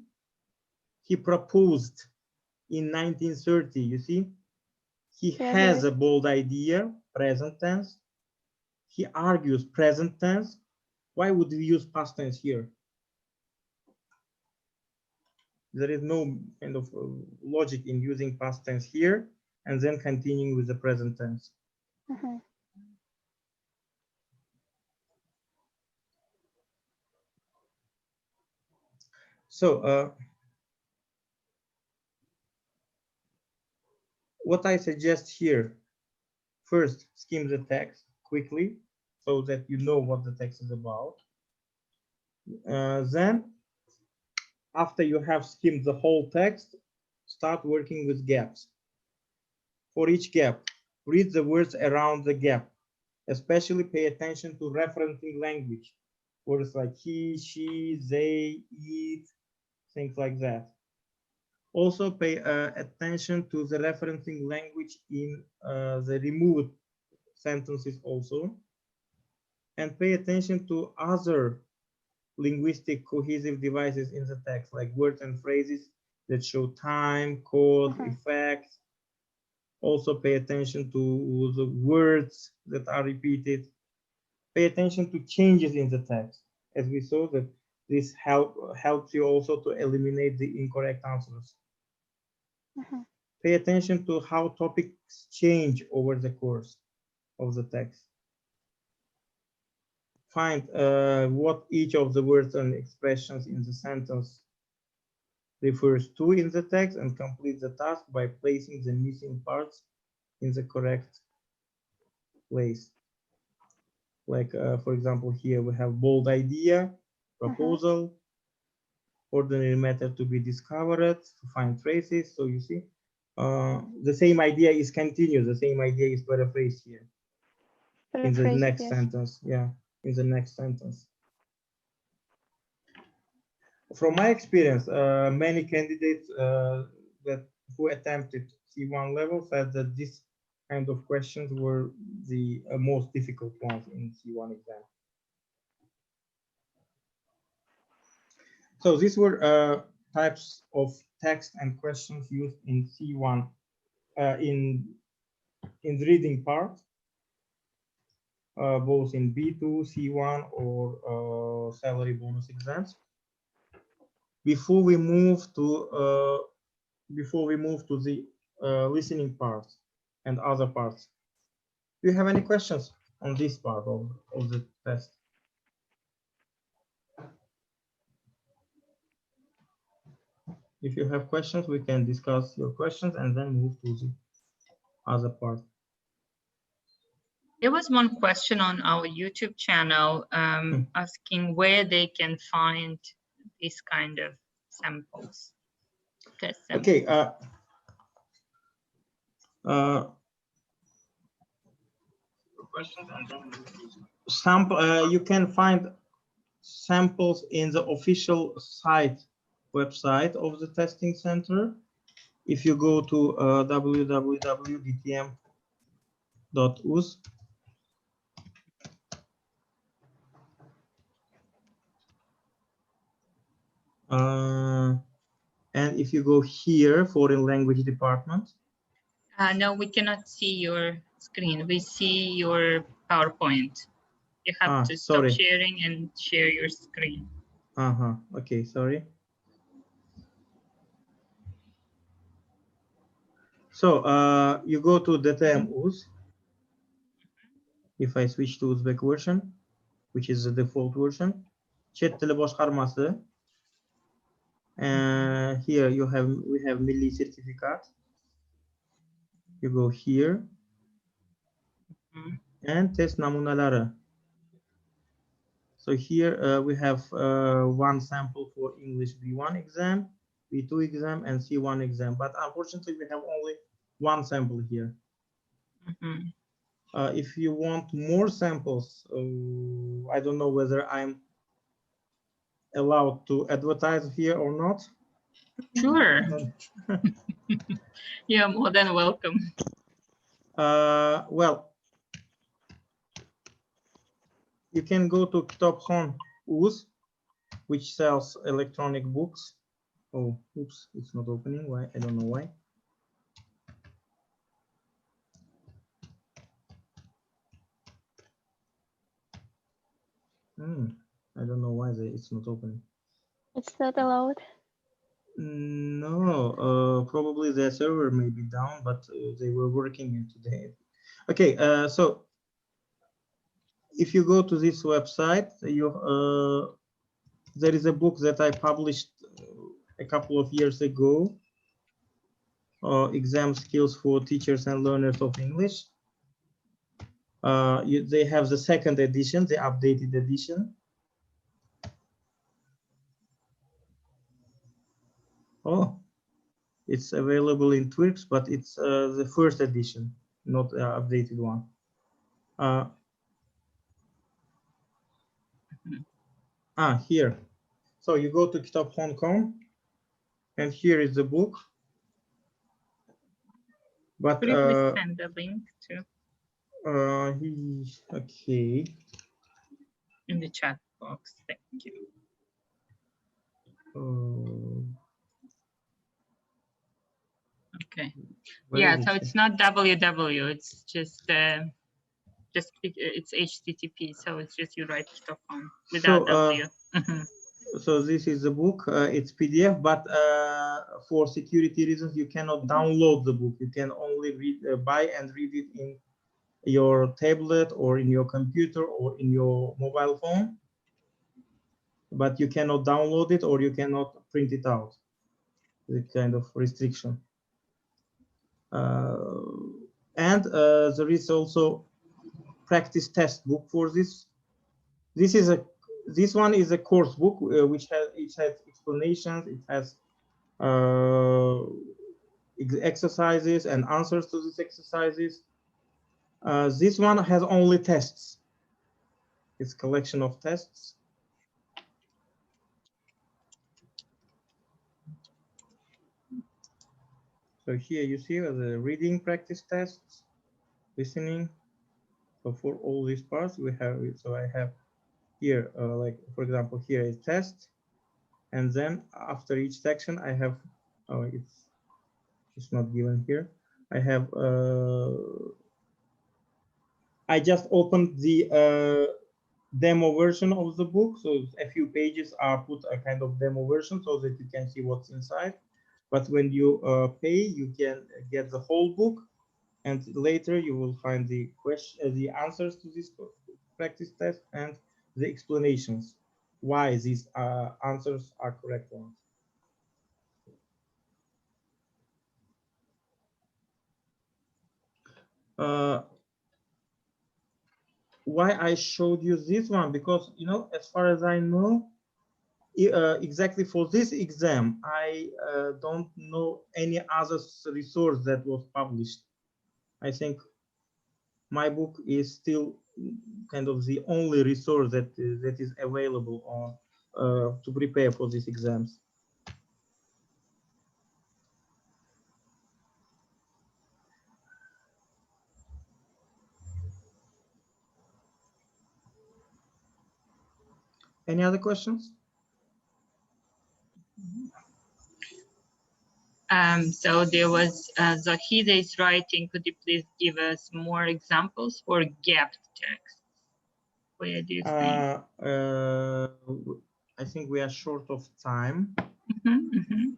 he proposed in 1930, you see? He has a bold idea, present tense. He argues, present tense. Why would we use past tense here? There is no kind of logic in using past tense here and then continuing with the present tense. So what I suggest here, first skim the text quickly so that you know what the text is about. Then after you have skimmed the whole text, start working with gaps. For each gap, read the words around the gap. Especially pay attention to referencing language. Words like he, she, they, it, things like that. Also pay attention to the referencing language in the removed sentences also. And pay attention to other linguistic cohesive devices in the text, like words and phrases that show time, cause, effects. Also pay attention to the words that are repeated. Pay attention to changes in the text, as we saw that this helps you also to eliminate the incorrect answers. Pay attention to how topics change over the course of the text. Find what each of the words and expressions in the sentence refers to in the text and complete the task by placing the missing parts in the correct place. Like, for example, here we have bold idea, proposal, ordinary matter to be discovered, to find traces. So you see, the same idea is continued. The same idea is paraphrased here in the next sentence. Yeah, in the next sentence. From my experience, many candidates who attempted C1 level said that this kind of questions were the most difficult ones in C1 exam. So these were types of text and questions used in C1 in the reading part, both in B2, C1, or salary bonus exams. Before we move to the listening part and other parts, do you have any questions on this part of the test? If you have questions, we can discuss your questions and then move to the other part. There was one question on our YouTube channel asking where they can find these kind of samples. Test samples. Okay. You can find samples in the official website of the testing center. If you go to www.dtm.us, and if you go here, foreign language department. No, we cannot see your screen. We see your PowerPoint. You have to stop sharing and share your screen. Okay, sorry. So you go to DTM-US. If I switch to Uzbek version, which is the default version, chat dili boshqarmasi. Here we have Milli certificate. You go here and test namunalari. So here we have one sample for English B1 exam, B2 exam, and C1 exam. But unfortunately, we have only one sample here. If you want more samples, I don't know whether I'm allowed to advertise here or not. Sure. You're more than welcome. Well, you can go to Kitapxon.uz, which sells electronic books. Oh, oops, it's not opening. Why? I don't know why. I don't know why it's not opening. It's not allowed. No, probably the server may be down, but they were working today. Okay, so if you go to this website, there is a book that I published a couple of years ago, Exam Skills for Teachers and Learners of English. They have the second edition, the updated edition. Oh, it's available in Twix, but it's the first edition, not the updated one. Here. So you go to Kitapxon.com, and here is the book. But please send the link to. Okay. In the chat box, thank you. Okay. Yeah, so it's not www, it's just it's HTTP, so it's just you write Kitapxon without W. So this is the book. It's PDF, but for security reasons, you cannot download the book. You can only buy and read it in your tablet or in your computer or in your mobile phone. But you cannot download it or you cannot print it out. The kind of restriction. And there is also practice test book for this. This one is a course book which has explanations. It has exercises and answers to these exercises. This one has only tests. It's a collection of tests. So here you see the reading practice tests, listening. So for all these parts we have, so I have here, like for example, here is test, and then after each section I have, it's not given here. I have, I just opened the demo version of the book, so a few pages are put a kind of demo version so that you can see what's inside. But when you pay, you can get the whole book, and later you will find the answers to this practice test and the explanations why these answers are correct ones. Why I showed you this one, because as far as I know, exactly for this exam, I don't know any other resource that was published. I think my book is still kind of the only resource that is available on to prepare for these exams. Any other questions? So there was Zahida is writing, could you please give us more examples for gapped text? Where do you think? I think we are short of time. Mhm.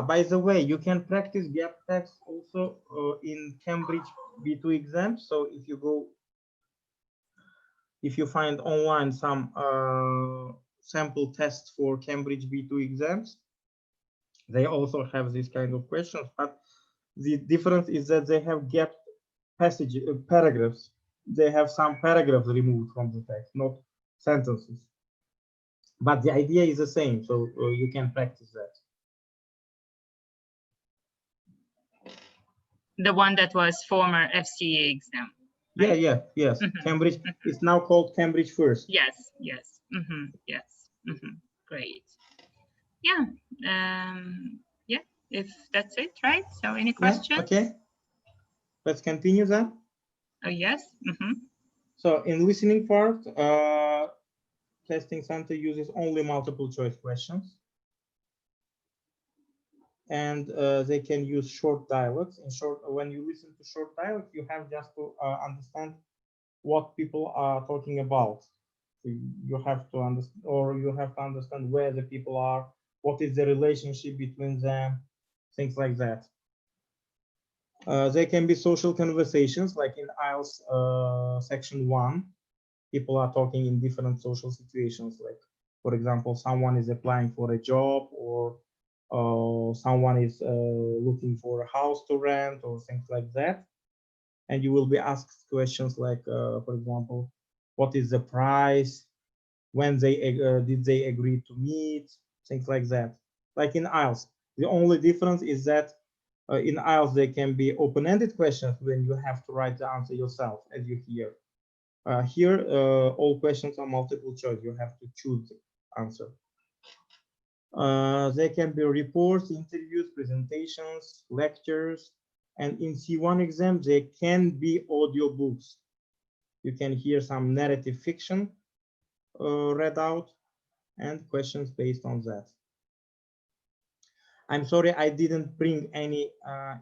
By the way, you can practice gap text also in Cambridge B2 exams. So if you find online some sample tests for Cambridge B2 exams, they also have this kind of questions, but the difference is that they have gap paragraphs. They have some paragraphs removed from the text, not sentences. But the idea is the same, so you can practice that. The one that was former FCA exam. Right? Yes. Cambridge. It's now called Cambridge First. Yes. Yes. Great. Yeah. Yeah. If that's it, right? So, any questions? Yeah, okay. Let's continue then. Yes. So, in listening part, testing center uses only multiple choice questions, and they can use short dialogues. In short, when you listen to short dialogue, you have just to understand what people are talking about. You have to understand, or you have to understand where the people are, what is the relationship between them, things like that. There can be social conversations, like in IELTS section 1. People are talking in different social situations, like, for example, someone is applying for a job, or someone is looking for a house to rent, or things like that. And you will be asked questions like, for example, what is the price, when did they agree to meet, things like that. Like in IELTS, the only difference is that in IELTS there can be open-ended questions when you have to write the answer yourself, as you hear. Here, all questions are multiple choice. You have to choose the answer. There can be reports, interviews, presentations, lectures, and in C1 exam, there can be audiobooks. You can hear some narrative fiction read out and questions based on that. I'm sorry I didn't bring any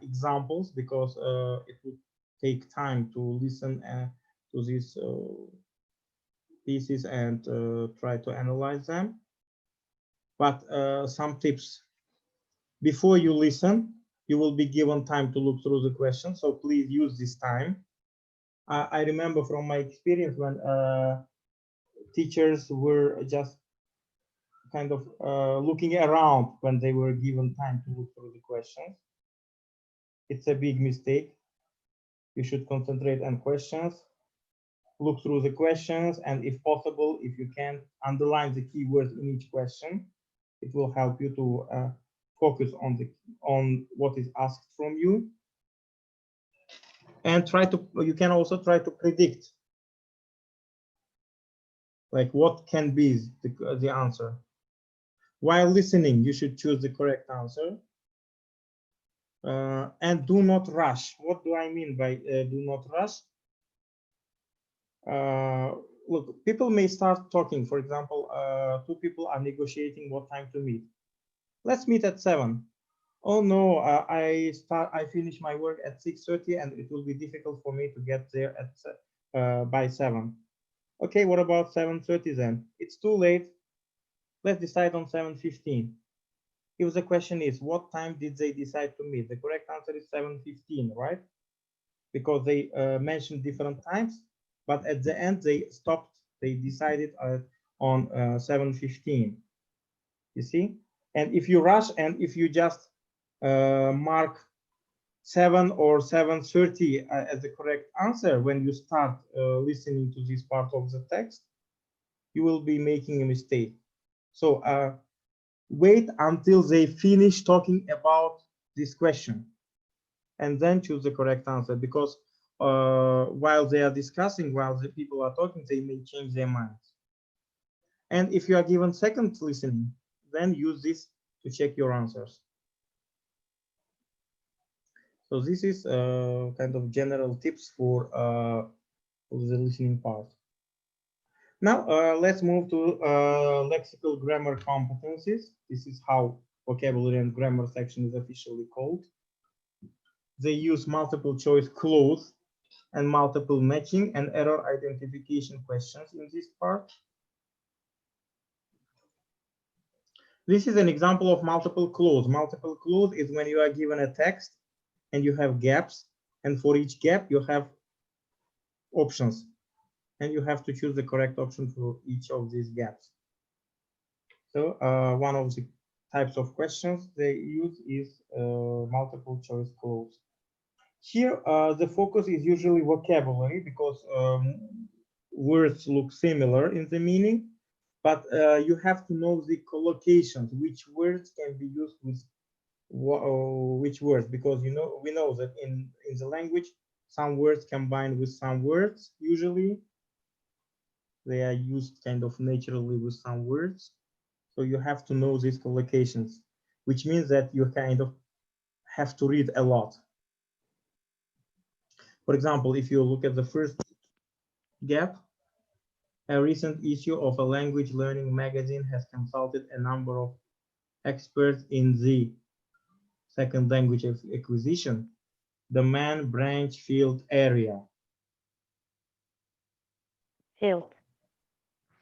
examples because it would take time to listen to these pieces and try to analyze them. But some tips. Before you listen, you will be given time to look through the question, so please use this time. I remember from my experience when teachers were just kind of looking around when they were given time to look through the questions. It's a big mistake. You should concentrate on questions, look through the questions, and if possible, if you can, underline the keywords in each question. It will help you to focus on what is asked from you. And you can also try to predict, like, what can be the answer. While listening, you should choose the correct answer. And do not rush. What do I mean by do not rush? Look, people may start talking. For example, two people are negotiating what time to meet. Let's meet at 7. Oh no, I finish my work at 6:30 and it will be difficult for me to get there at by 7. Okay, what about 7:30 then? It's too late. Let's decide on 7:15. If the question is, what time did they decide to meet? The correct answer is 7:15, right? Because they mentioned different times, but at the end they stopped. They decided on 7:15. You see? And if you rush and if you just mark 7 or 7:30 as the correct answer when you start listening to this part of the text, you will be making a mistake. So wait until they finish talking about this question and then choose the correct answer, because while they are discussing, while the people are talking, they may change their minds. And if you are given second listening, then use this to check your answers. So this is kind of general tips for the listening part. Now let's move to lexical grammar competencies. This is how vocabulary and grammar section is officially called. They use multiple choice clause and multiple matching and error identification questions in this part. This is an example of multiple clause. Multiple clause is when you are given a text and you have gaps, and for each gap you have options, and you have to choose the correct option for each of these gaps. So one of the types of questions they use is multiple choice clause. Here the focus is usually vocabulary because words look similar in the meaning, but you have to know the collocations, which words can be used with which words, because we know that in the language some words combine with some words. Usually they are used kind of naturally with some words, so you have to know these collocations, which means that you kind of have to read a lot. For example, if you look at the first gap, a recent issue of a language learning magazine has consulted a number of experts in the second language acquisition, domain, branch, field, area. Field.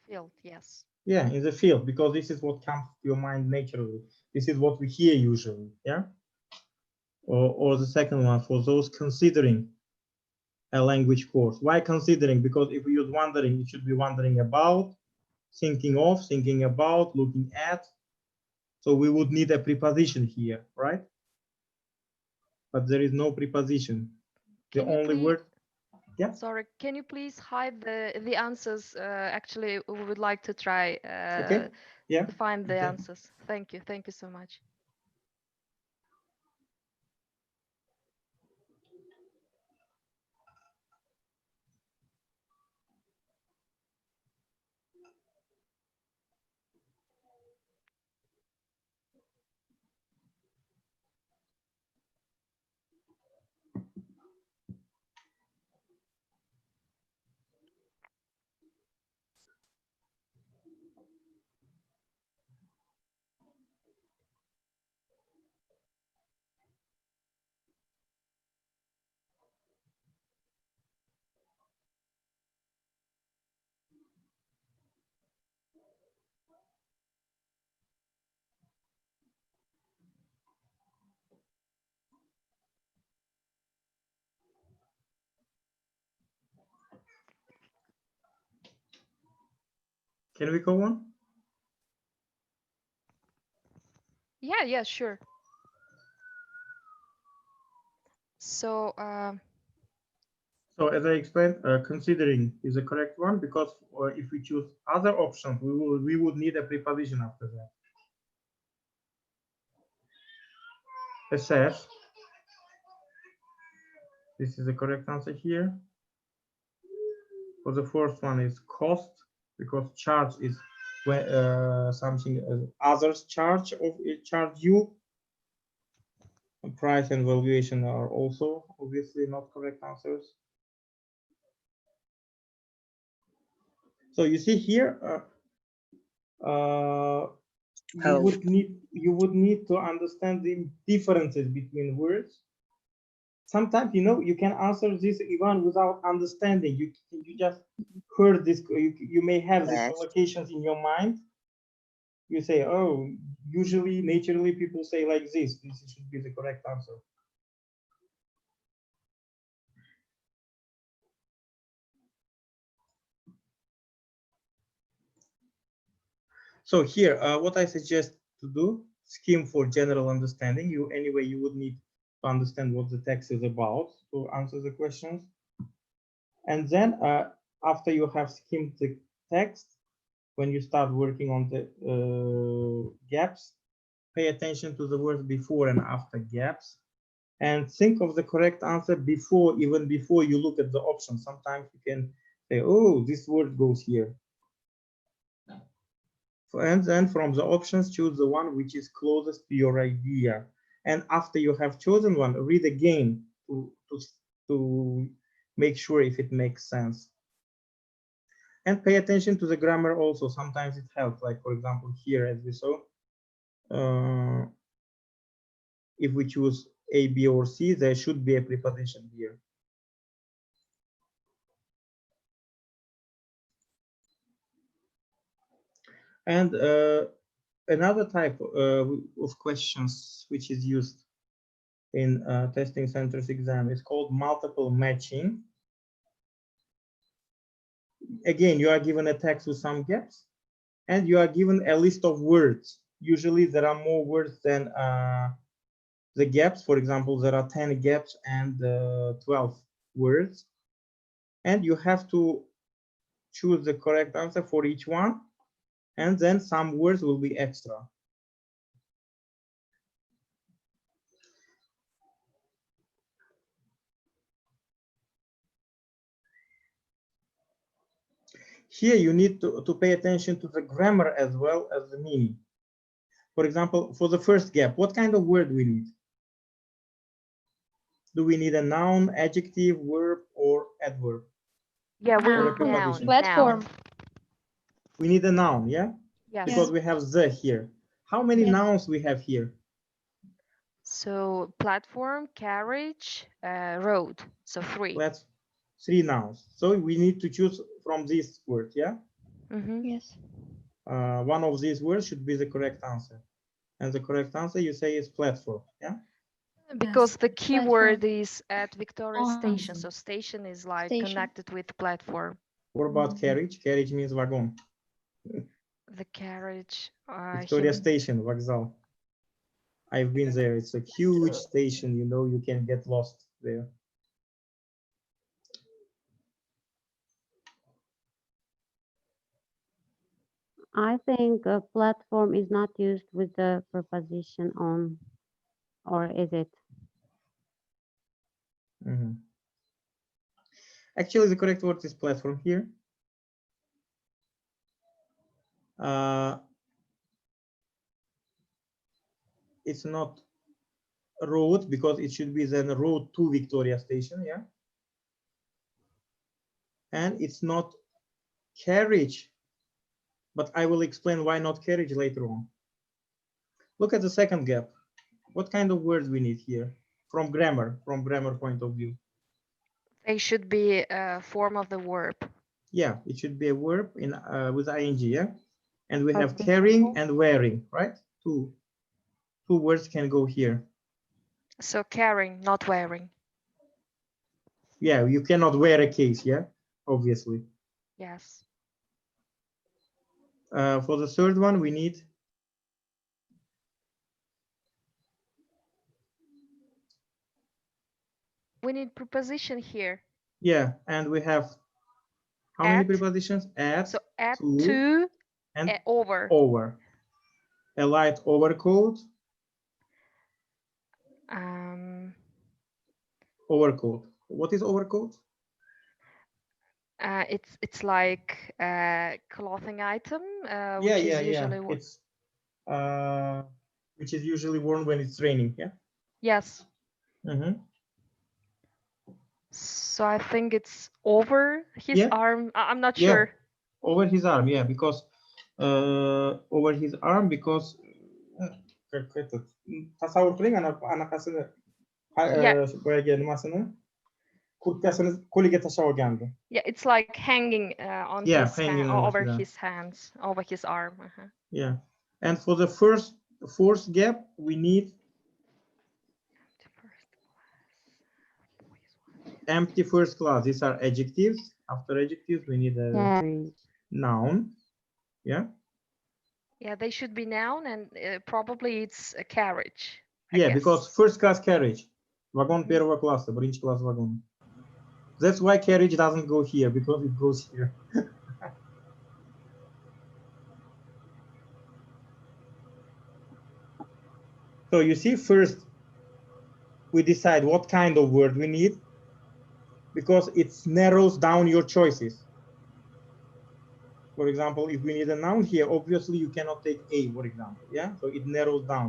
Field, yes. Yeah, in the field, because this is what comes to your mind naturally. This is what we hear usually, yeah? Or the second one, for those considering a language course. Why considering? Because if we use wondering, it should be wondering about, thinking of, thinking about, looking at. So we would need a preposition here, right? But there is no preposition. The only word. Yeah. Sorry, can you please hide the answers? Actually, we would like to try Okay. Yeah. to find the Okay. answers. Thank you so much. Can we go on? Yeah, sure. So, So as I explained, considering is the correct one, because if we choose other options, we would need a preposition after that. Assess. This is the correct answer here. For the first one is cost, because charge is when something others charge you. And price and valuation are also obviously not correct answers. So you see here, you would need to understand the differences between words. Sometimes you can answer this even without understanding. You just heard this. You may have these collocations in your mind. You say, oh, usually naturally people say like this. This should be the correct answer. So here, what I suggest to do, skim for general understanding. Anyway, you would need to understand what the text is about to answer the questions. And then after you have skimmed the text, when you start working on the gaps, pay attention to the words before and after gaps. and think of the correct answer even before you look at the option. Sometimes you can say, oh, this word goes here. And then from the options, choose the one which is closest to your idea. And after you have chosen one, read again to make sure if it makes sense. And pay attention to the grammar also. Sometimes it helps. Like, for example, here, as we saw, if we choose A, B, or C, there should be a preposition here. And another type of questions which is used in testing centers exam is called multiple matching. Again, you are given a text with some gaps, and you are given a list of words. Usually there are more words than the gaps. For example, there are 10 gaps and 12 words. And you have to choose the correct answer for each one. And then some words will be extra. Here you need to pay attention to the grammar as well as the meaning. For example, for the first gap, what kind of word we need? Do we need a noun, adjective, verb, or adverb? Yeah, we Or a need noun. preposition? Platform. We need a noun, yeah? Yes. Because we have the here. How many Yes. nouns we have here? So platform, carriage, road. So 3. Let's 3 nouns. So we need to choose from these words, yeah? Mm-hmm. Yes. One of these words should be the correct answer. And the correct answer you say is platform, yeah? Because Yes, the keyword platform. is at Victoria On Station. the- So station is like Station. connected with platform. What about carriage? Carriage means wagon. The carriage. Victoria Station, вокзал. I've been there. It's a huge station, you know, you can get lost there. I think a platform is not used with the preposition on, or is it? Mhm. Actually, the correct word is platform here. It's not road because it should be then road to Victoria Station, yeah. And it's not carriage, but I will explain why not carriage later on. Look at the second gap. What kind of words we need here from grammar point of view? They should be a form of the verb. Yeah, it should be a verb in with ing, yeah. And we have Okay. carrying and wearing, right? Two words can go here. So carrying, not wearing. Yeah, you cannot wear a case, yeah, obviously. Yes. For the third one, we need preposition here. yeah, and we have how many At. prepositions? At, So at, to, to, and over. over. A light overcoat. Overcoat. What is overcoat? It's like a clothing item, Yeah, which is usually it's which is usually worn when it's raining, yeah. Yes. Mm-hmm. So I think it's over his Yeah. arm. I'm not Yeah. sure. Over his arm, yeah, because over his arm because как этот tasavvur qiling anaqasini boyagi nimasini kurtkasini qo'liga tashlab olgandi. Yeah, it's like hanging on Yeah, his hanging hand, on over his his hands, over his arm. Yeah, and for the fourth gap we need empty first class. These are adjectives. After adjectives we need a Carriage. noun. Yeah. Yeah, they should be noun, and probably it's a carriage. I Yeah, guess. because first class carriage. Вагон первого класса, birinchi class wagon. That's why carriage doesn't go here, because it goes here. So you see, first we decide what kind of word we need, because it narrows down your choices. For example, if we need a noun here, obviously you cannot take a, for example, yeah? So it narrows down.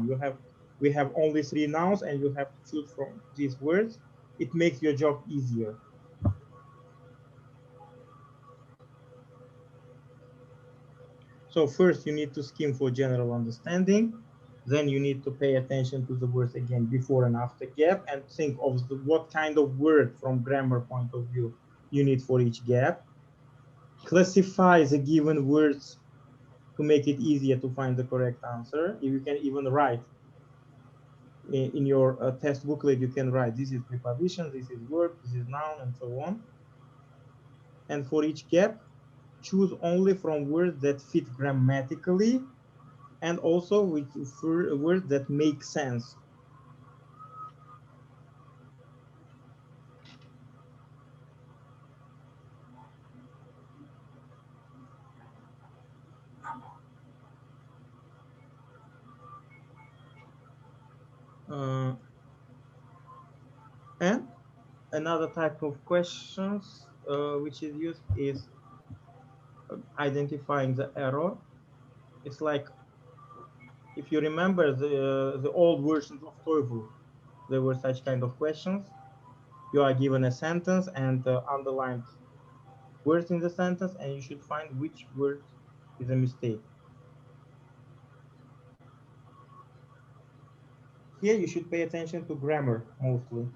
We have only 3 nouns and you have to choose from these words. It makes your job easier. So first you need to skim for general understanding. Then you need to pay attention to the words again before and after gap and think of what kind of word from grammar point of view you need for each gap. Classify the given words to make it easier to find the correct answer. You can even write in your test booklet, you can write this is preposition, this is verb, this is noun, and so on. And for each gap, choose only from words that fit grammatically and also with words that make sense. And another type of questions which is used is identifying the error. It's like, if you remember the old versions of TOEFL, there were such kind of questions. You are given a sentence and underlined words in the sentence, and you should find which word is a mistake. Here you should pay attention to grammar mostly.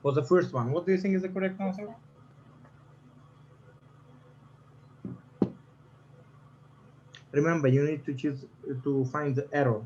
For the first one, what do you think is the correct answer? Remember, you need to choose to find the error.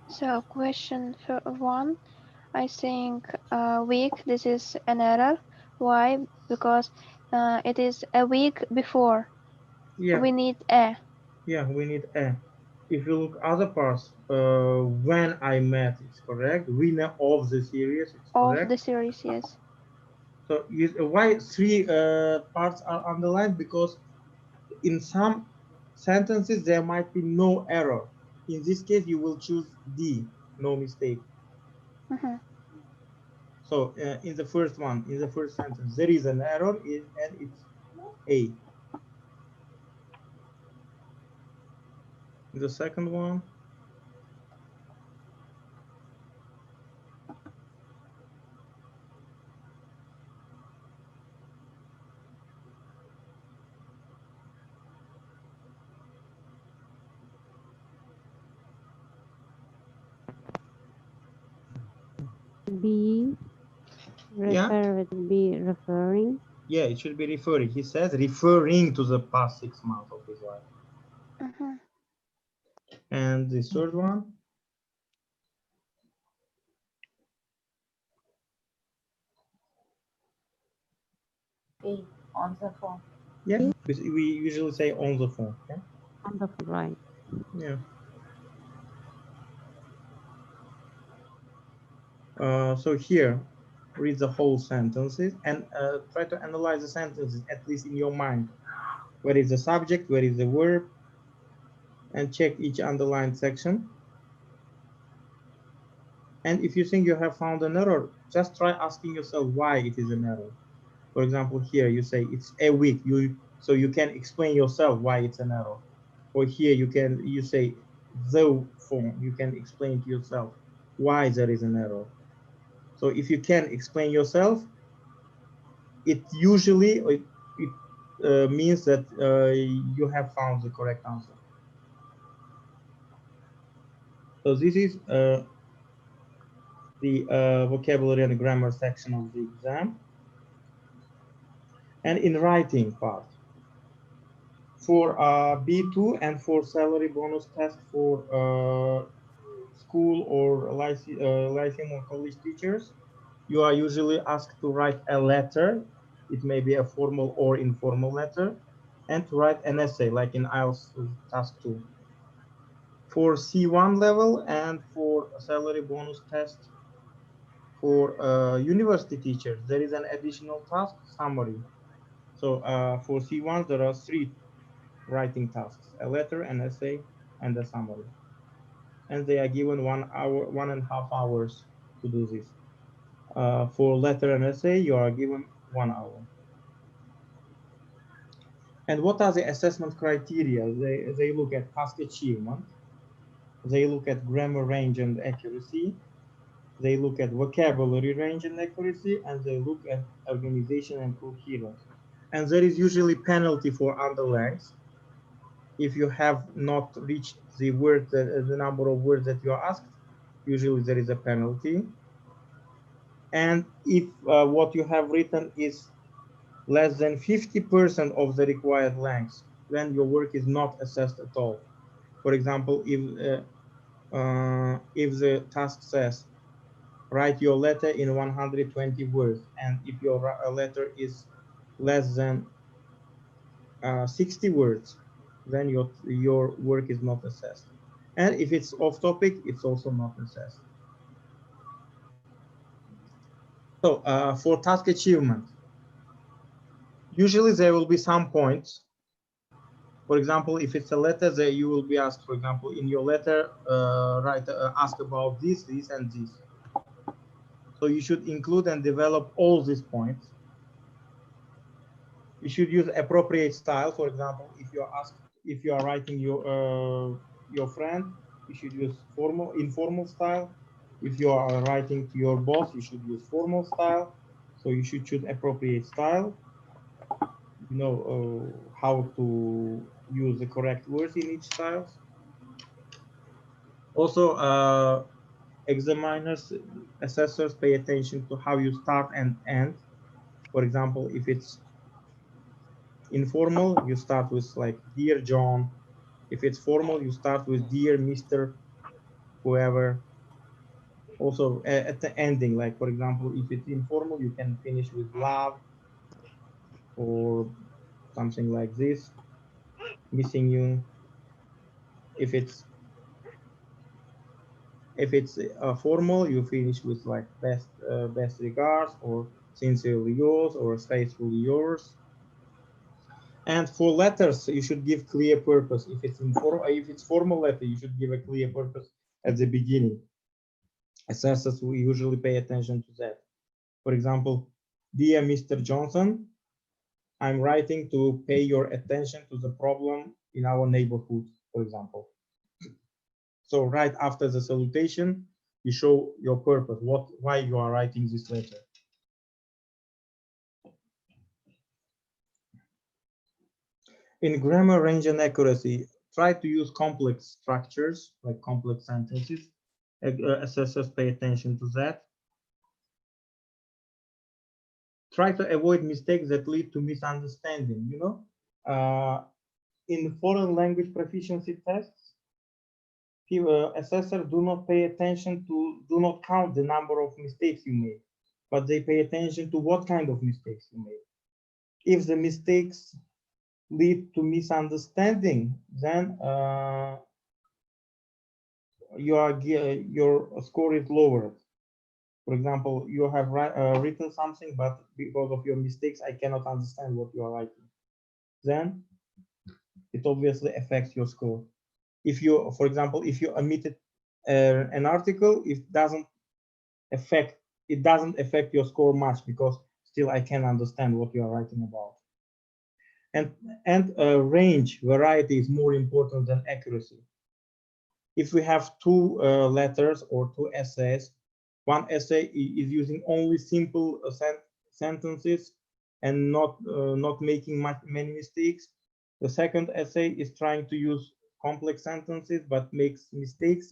So question for 1, I think week, this is an error. Why? Because it is a week before. Yeah. We need a. Yeah, we need a. If you look other parts, when I met, it's correct. Winner of the series, it's Of correct. the series, yes. So why 3 parts are underlined? Because in some sentences there might be no error. In this case, you will choose D, no mistake. So in the first one, in the first sentence, there is an error and it's A. In the second one, Be refer to be referring. Yeah, it should be referring. He says referring to the past 6 months of his life. And the third one? Be on the phone. Yeah, we usually say on the phone. Okay? On the phone, right. Yeah. So here, read the whole sentences and try to analyze the sentences, at least in your mind. Where is the subject? Where is the verb? And check each underlined section. And if you think you have found an error, just try asking yourself why it is an error. For example, here you say it's a week. So you can explain yourself why it's an error. Or here you say the phone. You can explain to yourself why there is an error. So if you can explain yourself, it usually means that you have found the correct answer. So this is the vocabulary and grammar section of the exam. And in writing part, for B2 and for salary bonus test for school or lyceum or college teachers, you are usually asked to write a letter. It may be a formal or informal letter, and to write an essay like in IELTS task 2. For C1 level and for a salary bonus test for university teachers, there is an additional task, summary. So for C1, there are 3 writing tasks: a letter, an essay, and a summary. And they are given 1 hour, 1.5 hours to do this. For letter and essay, you are given 1 hour. And what are the assessment criteria? They look at task achievement. They look at grammar range and accuracy. They look at vocabulary range and accuracy, and they look at organization and coherence. And there is usually penalty for underlines. If you have not reached the word, the number of words that you are asked, usually there is a penalty. And if what you have written is less than 50% of the required length, then your work is not assessed at all. For example, if the task says, write your letter in 120 words, and if your letter is less than 60 words, then your work is not assessed. And if it's off topic, it's also not assessed. So for task achievement, usually there will be some points. For example, if it's a letter, that you will be asked, for example, in your letter, ask about this, this, and this. So you should include and develop all these points. You should use appropriate style. For example, if you are writing your friend, you should use informal style. If you are writing to your boss, you should use formal style. So you should choose appropriate style. You know how to use the correct words in each style. Also, examiners, assessors pay attention to how you start and end. For example, if it's informal, you start with like, dear John. If it's formal, you start with dear Mr. whoever. Also at the ending, like for example, if it's informal, you can finish with love or something like this, missing you. If it's formal, you finish with like best regards, or sincerely yours, or faithfully yours. And for letters, you should give clear purpose. If it's formal letter, you should give a clear purpose at the beginning. Assessors will usually pay attention to that. For example, dear Mr. Johnson, I'm writing to pay your attention to the problem in our neighborhood, for example. So right after the salutation, you show your purpose, why you are writing this letter. In grammar range and accuracy, try to use complex structures, like complex sentences. Assessors pay attention to that. Try to avoid mistakes that lead to misunderstanding. You know, in foreign language proficiency tests, assessors do not pay attention to, do not count the number of mistakes you make, but they pay attention to what kind of mistakes you make. If the mistakes lead to misunderstanding, then your score is lowered. For example, you have written something, but because of your mistakes, I cannot understand what you are writing. Then it obviously affects your score. If you, for example, if you omitted an article, it doesn't affect your score much, because still I can understand what you are writing about. And range, variety is more important than accuracy. If we have 2 letters or 2 essays, one essay is using only simple sentences and not making many mistakes. The second essay is trying to use complex sentences but makes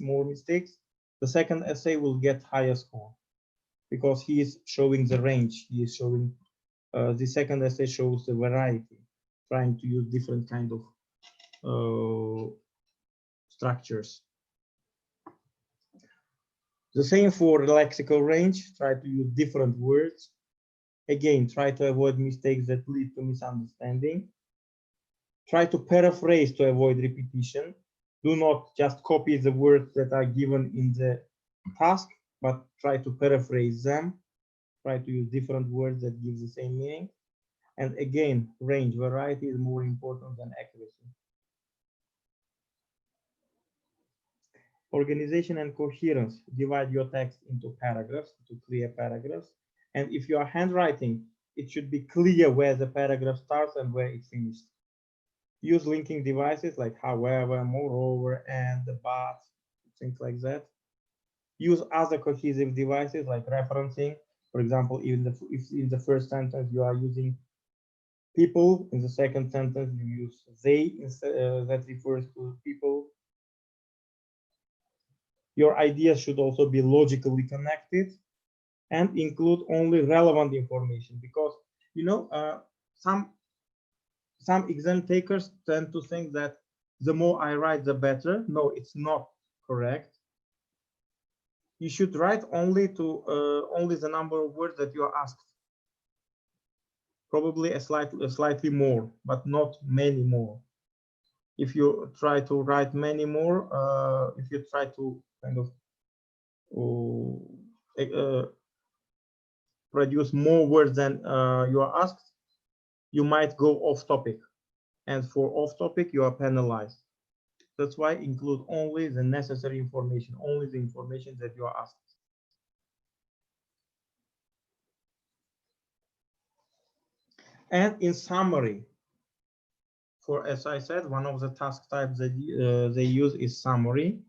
more mistakes. The second essay will get higher score. because he is showing the range. He is showing the second essay shows the variety, trying to use different kind of structures. The same for the lexical range. Try to use different words. Again, try to avoid mistakes that lead to misunderstanding. Try to paraphrase to avoid repetition. Do not just copy the words that are given in the task, but try to paraphrase them. Try to use different words that give the same meaning. And again, range, variety is more important than accuracy. Organization and coherence. Divide your text into paragraphs, into clear paragraphs. And if you are handwriting, it should be clear where the paragraph starts and where it finishes. Use linking devices like however, moreover, and, but, things like that. Use other cohesive devices like referencing. For example, if in the first sentence you are using people, in the second sentence you use they, that refers to people. Your ideas should also be logically connected and include only relevant information, because you know some exam takers tend to think that the more I write, the better. No, it's not correct. You should write only the number of words that you are asked. Probably slightly more, but not many more. If you try to write many more, if you try to kind of produce more words than you are asked, you might go off topic, and for off topic you are penalized. That's why include only the necessary information, only the information that you are asked. And in summary, for, as I said, one of the task types that they use is summary.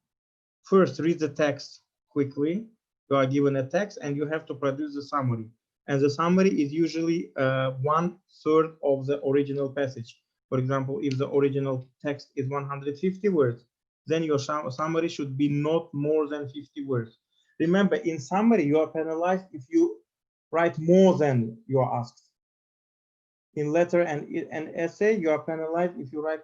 First, read the text quickly. You are given a text and you have to produce the summary. And the summary is usually 1/3 of the original passage. For example, if the original text is 150 words, then your summary should be not more than 50 words. Remember, in summary, you are penalized if you write more than you are asked. In letter and an essay, you are penalized if you write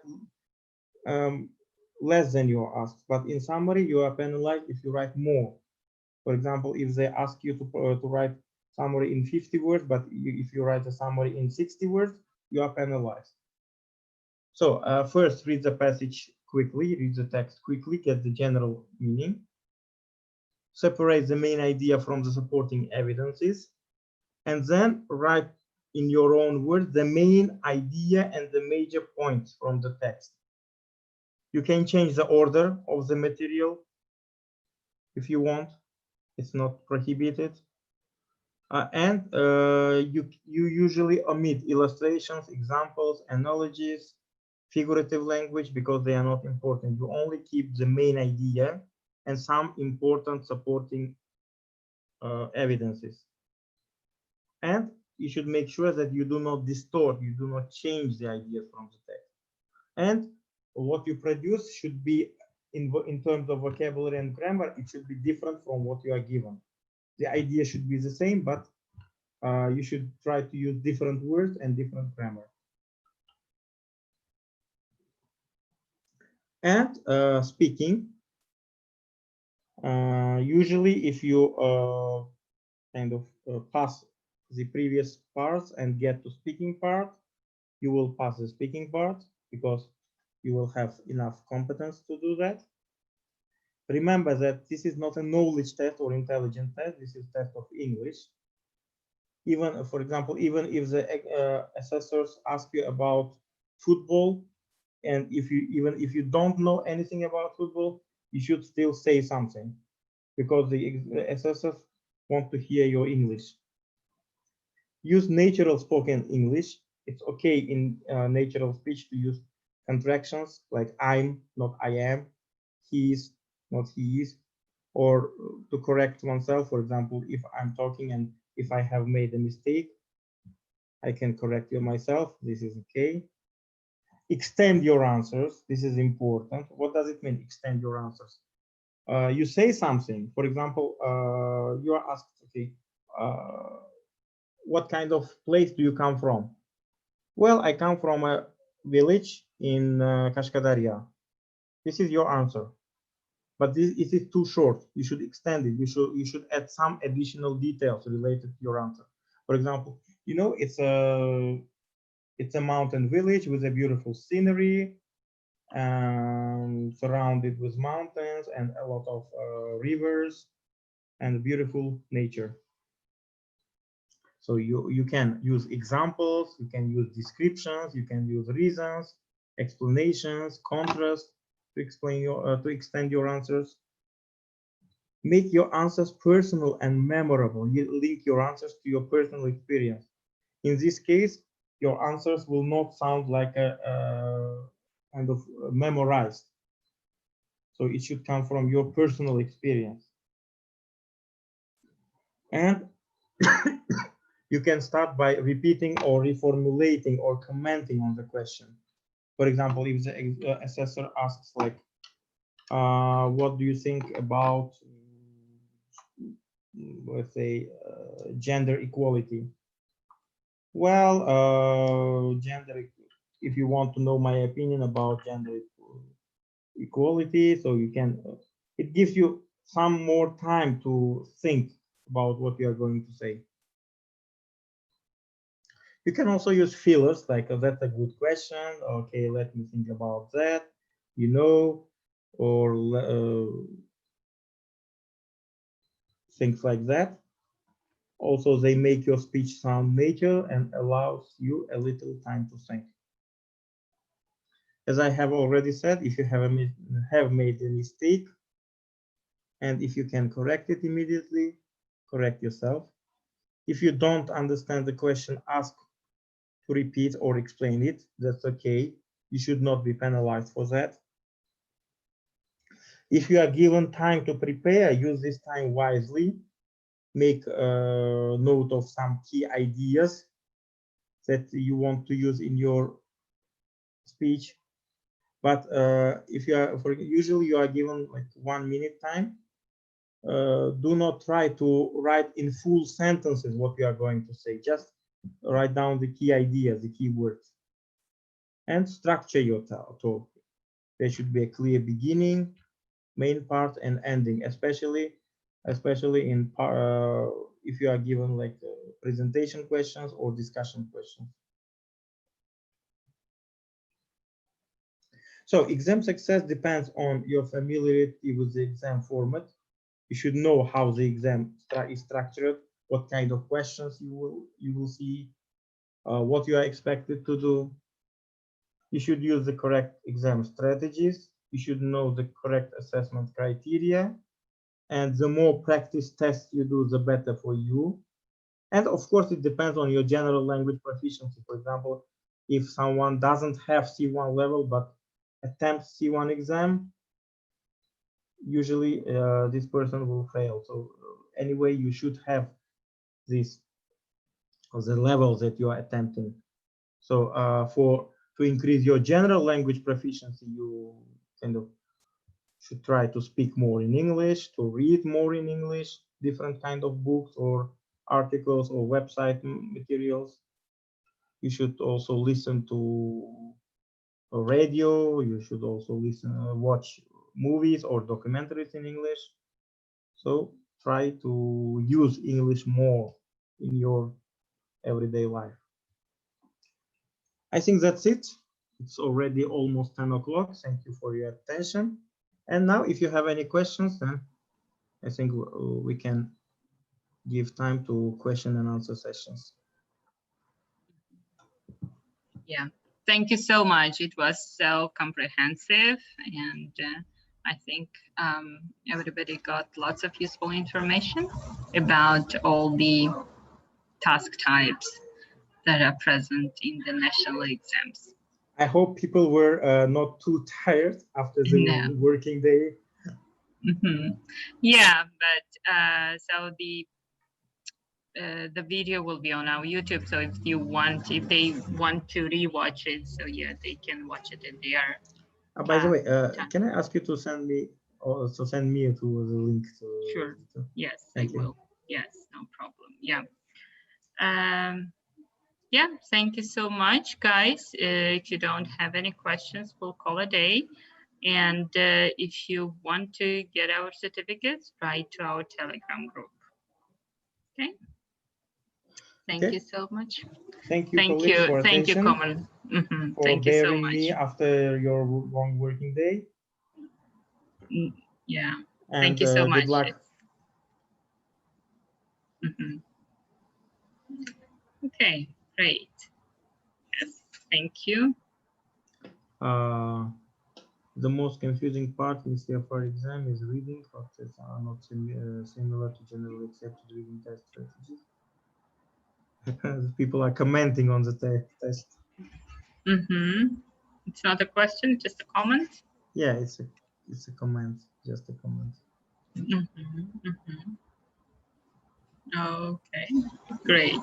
less than you are asked. But in summary, you are penalized if you write more. For example, if they ask you to write summary in 50 words, but if you write a summary in 60 words, you are penalized. So first, read the passage quickly, read the text quickly, get the general meaning. Separate the main idea from the supporting evidences, and then write in your own words the main idea and the major points from the text. You can change the order of the material if you want. It's not prohibited. And you usually omit illustrations, examples, analogies, figurative language, because they are not important. You only keep the main idea and some important supporting evidences. And you should make sure that you do not distort, you do not change the ideas from the text. And what you produce should be, in terms of vocabulary and grammar, it should be different from what you are given. The idea should be the same, but you should try to use different words and different grammar. And speaking, usually if you kind of pass the previous parts and get to speaking part, you will pass the speaking part because you will have enough competence to do that. Remember that this is not a knowledge test or intelligence test. This is test of English. Even, for example, even if the assessors ask you about football, and even if you don't know anything about football, you should still say something, because the assessors want to hear your English. Use natural spoken English. It's okay in natural speech to use contractions like I'm, not I am, he is, not he is, or to correct oneself. For example, if I'm talking and if I have made a mistake, I can correct you myself. This is okay. Extend your answers. This is important. What does it mean, extend your answers? You say something. For example, you are asked, okay, what kind of place do you come from? Well, I come from a village in Kashkadaria. This is your answer. But it is too short. You should extend it. You should add some additional details related to your answer. For example, you know, it's a mountain village with a beautiful scenery, surrounded with mountains and a lot of rivers and beautiful nature. So you can use examples, you can use descriptions, you can use reasons, explanations, contrast to explain your to extend your answers. Make your answers personal and memorable. You link your answers to your personal experience. In this case, your answers will not sound like a kind of memorized. So it should come from your personal experience. And you can start by repeating or reformulating or commenting on the question. For example, if the assessor asks like, what do you think about, let's say, gender equality? Well, if you want to know my opinion about gender equality, so you can, it gives you some more time to think about what you are going to say. You can also use fillers, like, that's a good question. Okay, let me think about that, you know, or things like that. Also, they make your speech sound natural and allows you a little time to think. As I have already said, if you have made a mistake, and if you can correct it immediately, correct yourself. If you don't understand the question, ask to repeat or explain it. That's okay. You should not be penalized for that. If you are given time to prepare, use this time wisely. Make a note of some key ideas that you want to use in your speech. But if you are, usually you are given like 1 minute time. Do not try to write in full sentences what you are going to say. Just write down the key ideas, the key words, and structure your talk. There should be a clear beginning, main part, and ending, especially in if you are given like presentation questions or discussion questions. So exam success depends on your familiarity with the exam format. You should know how the exam is structured, what kind of questions you will see, what you are expected to do. You should use the correct exam strategies. You should know the correct assessment criteria. And the more practice tests you do, the better for you. And of course, it depends on your general language proficiency. For example, if someone doesn't have C1 level but attempts C1 exam, usually this person will fail. So anyway, you should have this, the levels that you are attempting. So to increase your general language proficiency, you kind of should try to speak more in English, to read more in English, different kind of books or articles or website materials. You should also listen to radio. You should also watch movies or documentaries in English. So try to use English more in your everyday life. I think that's it. It's already almost 10 o'clock. Thank you for your attention. And now, if you have any questions, then I think we can give time to question and answer sessions. Yeah, thank you so much. It was so comprehensive, and I think everybody got lots of useful information about all the task types that are present in the national exams. I hope people were not too tired after the working day. Mm-hmm. Yeah, but so the video will be on our YouTube. So if they want to rewatch it, so yeah, they can watch it in their. By the way, can I ask you to send me to the link? Sure. Yes, Thank I you. will. Yes, no problem. Yeah. Yeah, thank you so much, guys. If you don't have any questions, we'll call a day. And if you want to get our certificates, write to our Telegram group. Okay. Thank Okay. you so much. Thank you, Thank colleagues, you. for Thank you, attention, Komal. for Thank you so bearing me much. after your long working day. Yeah. And Thank you so much. good luck. Okay, great. Yes, thank you. The most confusing part in CFR exam is reading. Factors are not similar to generally accepted reading test strategies. People are commenting on the test. It's not a question, just a comment. Yeah, it's a comment, just a comment. Okay, great.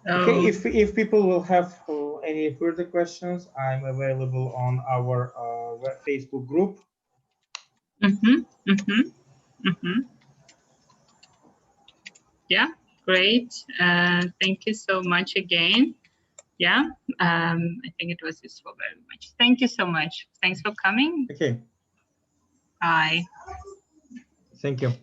So, okay, if people will have any further questions, I'm available on our Facebook group. Yeah, great. Thank you so much again. Yeah, I think it was useful very much. Thank you so much. Thanks for coming. Okay. Bye. Thank you.